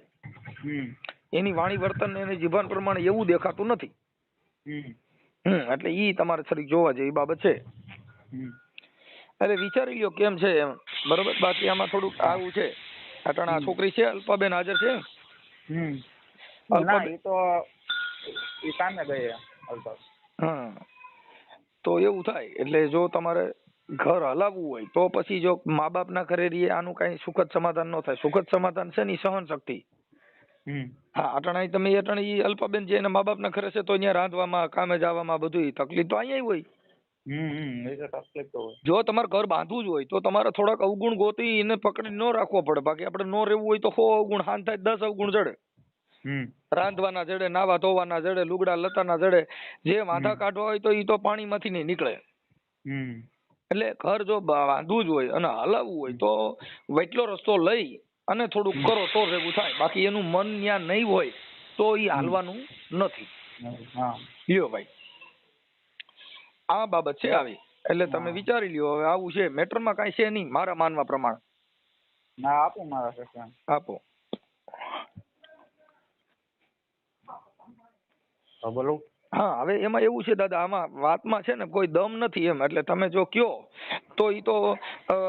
એની વાણી વર્તન એની જીવન પ્રમાણે એવું દેખાતું નથી. એટલે ઈ તમારે થોડીક જોવા જેવી બાબત છે. અરે વિચારી લ્યો કેમ છે એમ, બરોબર. બાકી આમાં થોડુંક આવું છે. આ છોકરી છે અલ્પાબેન હાજર છે? હા તો એવું થાય. એટલે જો તમારે ઘર હલાવવું હોય તો પછી જો મા બાપ ના ઘરે રહીએ આનું કઈ સુખદ સમાધાન ન થાય. સુખદ સમાધાન છે ની સહન શક્તિ. હા અટણા તમે અટણી અલ્પાબેન જે એના મા બાપ ના ઘરે છે તો અહીંયા રાંધવામાં કામે જવામાં બધું તકલીફ તો અહીંયા હોય. જો તમારે ઘર બાંધવું જ હોય તો તમારે થોડાક અવગુણ ગોતી એને પકડી ન રાખવો પડે. બાકી આપણે ન રહેવું હોય તો 100 અવગુણ હાન થાય 10 અવગુણ જડે. રાંધવાના જડે, નાવા ધોવાના જડે, લુગડા લતાના જડે, જે વાંધા કાઢવા હોય તો ઈ તો પાણીમાંથી નહીં નીકળે. એટલે ઘર જો બાંધવું જ હોય અને હલાવવું હોય તો વૈટલો રસ્તો લઈ અને થોડુંક કરો તો ભેગું થાય. બાકી એનું મન ત્યાં નહીં હોય તો ઈ હાલવાનું નથી. લ્યો ભાઈ આ બાબત છે આવી. એટલે તમે વિચારી લ્યો. હવે આવું છે મેટરમાં કાંઈ છે નહીં મારા માનવા પ્રમાણે. ના આપો મારા સસરા આપો. બોલો. હા હવે એમાં એવું છે દાદા, આમાં વાતમાં છે ને કોઈ દમ નથી એમ. એટલે તમે જો કયો તો ઈ તો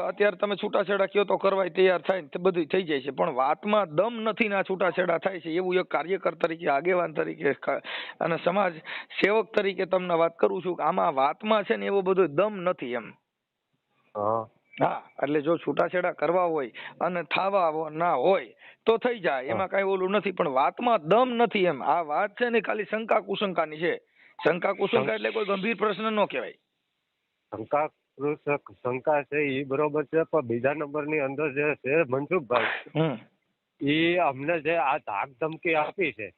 અત્યારે તમે છૂટાછેડા કયો તો કરવાય તૈયાર થાય ને બધું થઈ જાય છે, પણ વાતમાં દમ નથી ને આ છૂટાછેડા થાય છે. એવું એક કાર્યકર તરીકે, આગેવાન તરીકે અને સમાજ સેવક તરીકે તમને વાત કરું છું કે આમાં વાતમાં છે ને એવો બધો દમ નથી એમ. હા એટલે જો છૂટાછેડા કરવા હોય અને થાવા ના હોય તો થઈ જાય, એમાં કઈ ઓલું નથી. પણ વાતમાં દમ નથી એમ. આ વાત છે ને ખાલી શંકા કુશંકાની છે. શંકા કુશંકા એટલે કોઈ ગંભીર પ્રશ્ન ન કહેવાય. શંકા છે એ બરોબર છે, પણ બીજા નંબરની અંદર જે છે મનસુખભાઈ, એ અમને જે આ ધાક ધમકી આપી છે.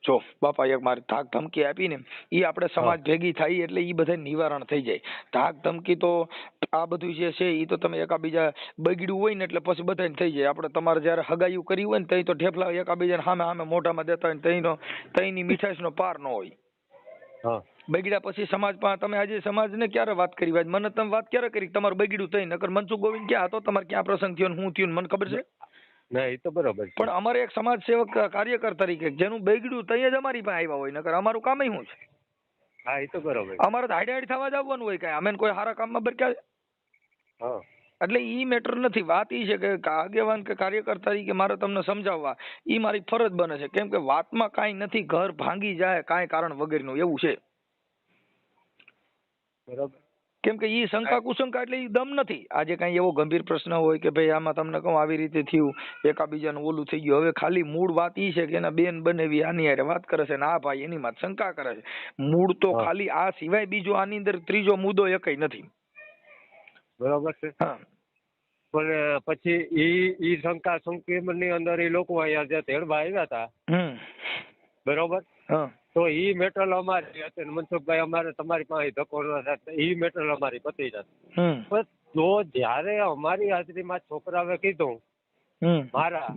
જો બાપા એક મારે ધાક ધમકી આપી ને ઈ આપણે સમાજ ભેગી થાય એટલે ઈ બધા નિવારણ થઈ જાય. ધાક ધમકી તો આ બધું જે છે ઈ તો તમે એકાબીજા બગડ્યું હોય ને એટલે પછી બધાને થઈ જાય. આપણે તમારે જયારે હગાયું કરી હોય ને તઈ તો ઢેફલા એકાબીજાને સામે સામે મોઢામાં દેતા હોય તઈની મીઠાશનો પાર ન હોય. બગડ્યા પછી સમાજમાં તમે આજે સમાજને ક્યારે વાત કરી? મને તમે વાત ક્યારે કરી તમારું બગડ્યું થઈ? નકર મનસુખ ગોવિંદ ક્યાં હતો? તમારે ક્યાં પ્રસંગ થયો ને હું થયું મને ખબર છે? ના એ તો બરોબર. પણ અમારે એક સમાજ સેવક કાર્યકર તરીકે જેનું બગડ્યું તઈ જ અમારી પાસે આવ્યા હોય. નકર અમારું કામ શું છે? હા એ તો બરોબર. અમારે તો હાઈડ થવા જ આવવાનું હોય. કઈ અમે કોઈ સારા કામમાં બરક્યા? એટલે ઈ મેટર નથી. વાત ઈ છે કે આગેવાન કે કાર્યકર તરીકે મારે તમને સમજાવવા ઈ મારી ફરજ બને છે. કેમ કે વાતમાં કાંઈ નથી. ઘર ભાંગી જાય કાંઈ કારણ વગરનું એવું છે. બરોબર. કેમ કે ઈ શંકા કુશંકા એટલે ઈ દમ નથી. આજે કઈ એવો ગંભીર પ્રશ્ન હોય કે ભાઈ આમાં તમને કહું આવી રીતે થયું, એકાબીજાનું ઓલું થઈ ગયું. હવે ખાલી મૂળ વાત ઈ છે કે એના બેન બનેવી આની હારે વાત કરે છે ને આ ભાઈ એની માં શંકા કરે છે. મૂળ તો ખાલી આ સિવાય બીજો આની અંદર ત્રીજો મુદ્દો એકય નથી. બરોબર છે. પણ પછી ઈ શંકા શંકી ની અંદર એ લોકો અહીંયા જે તેડવા આવ્યા હતા બરોબર. હા તો ઈ મેટલ અમારી હતી ને મનસુખભાઈ અમારે તમારી પાસે ધક્કો ન થાય ઈ મેટલ અમારી પતી જતી. પણ જો જ્યારે અમારી હાજરીમાં છોકરાએ કીધું મારા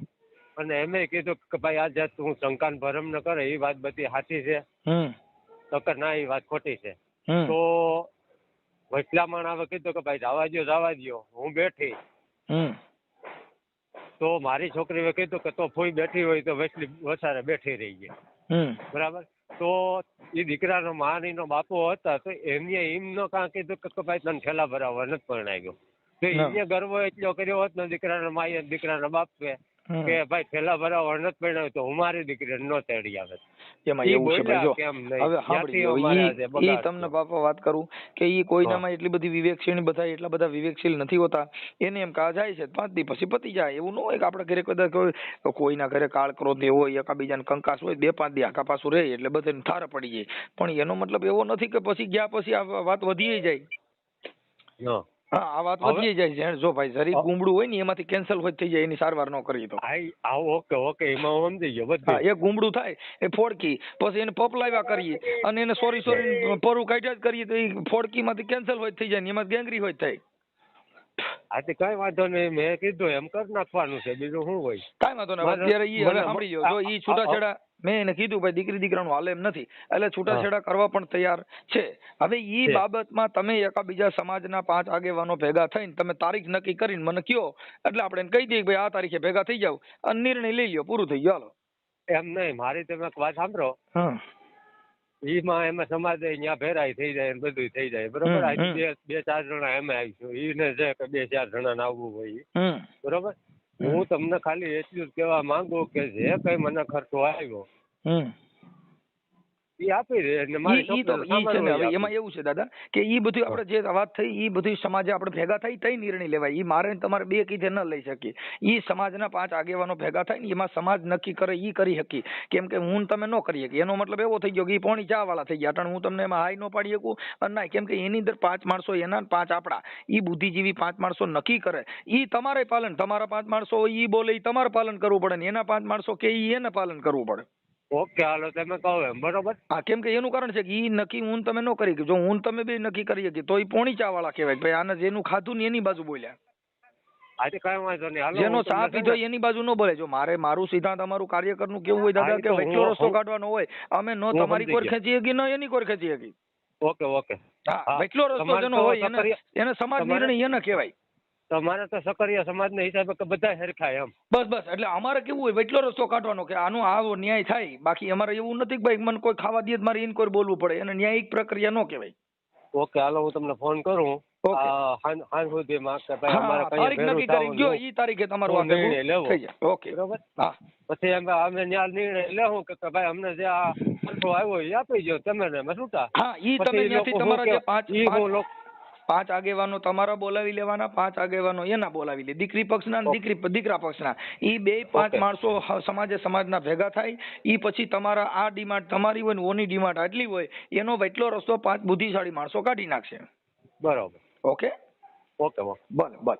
અને એમે કીધું કે ભાઈ આ જાત તું શંકાન ભરમ ન કરે એ વાત બધી સાચી છે તો કે ના એ વાત ખોટી છે. તો વચલા માણસે કીધું કે ભાઈ જવા દ્યો હું બેઠી. તો મારી છોકરીએ કીધું કે તો ફોઈ બેઠી હોય તો વચલી વસારે બેઠી રહી ગઈ. બરાબર. તો એ દીકરાનો માનીનો બાપો હતા તો એમને એમ ન કાં કીધું કે ભાઈ તને ઠેલા ભરાવવા નથી પરણાવ્યો. તો એને ગર્વ એટલો કર્યો હોત ને દીકરાના માએ દીકરાના બાપે કે ભાઈ ઠેલા ભરાવવા નથી પરણાવ્યો તો હું મારી દીકરીને ન તેડી આવે. એમાં એવું છે ભાઈ, જો હવે સાંભળી લો, ઈ તમને બાપા વાત કરું કે ઈ કોઈનામાં એટલી બધી વિવેકશીલ બધા એટલા બધા વિવેકશીલ નથી હોતા. એને એમ કા જાય છે 5 દી પછી પતી જાય. એવું ન હોય કે આપણે ઘરે કદાચ કોઈના ઘરે કાળ ક્રોધ હોય એકાબીજાને કંકાસ હોય 2-5 દી આખા પાછું રહે એટલે બધાને ઠાર પડી જાય. પણ એનો મતલબ એવો નથી કે પછી ગયા પછી આ વાત વધી જાય. હા આ વાત વધી જાય છે. જો ભાઈ શરીર ગુમડું હોય ને એમાંથી કેન્સલ હોય થઈ જાય એની સારવાર ન કરીએ તો. ઓકે એમાં હું સમજી ગયો બધું. એ ગુમડું થાય એ ફોડકી પછી એને પપલાવ્યા કરીએ અને એને સોરી પરું કાઢ્યા જ કરીએ તો એ ફોડકી માંથી કેન્સલ હોય થઈ જાય ને એમાં ગેંગરી હોય થાય. આથી કઈ વાંધો નહીં, મેં કીધું એમ કરી નાખવાનું છે, બીજું શું હોય. કઈ વાંધો નહીં. અત્યારે ઈ હવે સાંભળી લો, જો ઈ છૂટાછેડા મેં એને કીધું ભાઈ દીકરી દીકરાનું હાલે એમ નથી એટલે છૂટાછેડા કરવા પણ તૈયાર છે. હવે ઈ બાબતમાં તમે એકાબીજા સમાજના 5 આગેવાનો ભેગા થઈને તમે તારીખ નક્કી કરીને મને કયો એટલે આપણે એને કહી દઈએ કે ભાઈ આ તારીખે ભેગા થઈ જાવ અને નિર્ણય લઈ લ્યો, પૂરું થઈ ગયું. હાલો એમ નહીં, મારી તમે વાત સાંભળો. એમાં સમાજ ત્યાં ભેરાઈ થઈ જાય બધું થઈ જાય. બરોબર. આજે 2-4 જણા એમાં આવીશું એને છે કે 2-4 જણા આવવું હોય. બરોબર. હું તમને ખાલી એટલું જ કહેવા માંગુ કે જે કઈ મને ખર્ચો આવ્યો ઈ આપી દે એટલે મારી એમાં એવું છે દાદા કે ઈ બધું આપણે જે વાત થઈ ઈ બધું સમાજે આપણે ભેગા થઈ તઈ નિર્ણય લેવાય. ઈ મારે તમારે બે કીધે ન લઈ શકીએ. ઈ સમાજના 5 આગેવાનો ભેગા થાય ને એમાં સમાજ નક્કી કરે ઈ કરી શકી. કેમ કે હું તમે ન કરી શકી. એનો મતલબ એવો થઈ ગયો કે ઈ પોણી ચા વાળા થઈ ગયા. અટાણે હું તમને એમાં હાઈ ન પાડી શકું અને ના, કેમ કે એની અંદર 5 માણસો એના 5 આપણા ઈ બુદ્ધિજીવી 5 માણસો નક્કી કરે ઈ તમારે પાલન, તમારા 5 માણસો ઈ બોલે ઈ તમારે પાલન કરવું પડે ને એના 5 માણસો કે ઈ એને પાલન કરવું પડે. ઓકે હાલો તમે કહો એમ. બરોબર. હા કેમ કે એનું કારણ છે કે ઈ નક્કી હું તમે ન કરી કે જો હું તમે બે નક્કી કરી શકીએ તો ઈ પોણી ચા વાળા કહેવાય. ભાઈ આને જેનું ખાધું ને એની બાજુ બોલ્યા. આજે કઈ વાંધો નહીં. હાલો જેનો ચા પીધો એની બાજુ ન બોલે. જો મારું સિદ્ધાંત અમારું કાર્યકરનું કેવું હોય દાદા કે વચલો રસ્તો કાઢવાનો હોય. અમે નો તમારી કોર ખેંચી શકી ન એની કોર ખેંચી શકી. ઓકે. હા વચલો રસ્તો જેનો હોય એને સમાજ નિર્ણય એને કહેવાય. તમારે તો સકરિયા સમાજના હિસાબે બધા હરખાય એમ. બસ એટલે અમારે કેવું હોય વચલો રસ્તો કાઢવાનો કે આનો આવો ન્યાય થાય. બાકી અમારે એવું નથી કે ભાઈ મને કોઈ ખાવા દે મારે ઇન કોઈ બોલવું પડે. એને ન્યાયિક પ્રક્રિયા ન કહેવાય. ઓકે હાલો હું તમને ફોન કરું. હાલ સુધીમાં કે ભાઈ અમારે તારીખ નક્કી કરી ગયો ઈ તારીખે તમારો આ નિર્ણય લેવો થઈ જાય. ઓકે બરોબર. હા પછી અમે ન્યા નિર્ણય લેવું કે ભાઈ અમને જે આ ખર્ચો આવ્યો એ આપી દો તમે ને છૂટા. હા ઈ તમે ત્યાંથી તમારા જે 5 આગેવાનો તમારા બોલાવી લેવાના, 5 આગેવાનો એના બોલાવી લે. દીકરી પક્ષના અને દીકરા પક્ષના ઈ 2-5 માણસો સમાજના ભેગા થાય. ઈ પછી તમારા આ ડિમાન્ડ તમારી હોય ને ઓની ડિમાન્ડ આટલી હોય એનો વચલો રસ્તો 5 બુદ્ધિશાળી માણસો કાઢી નાખશે. બરોબર. ઓકે ભલે.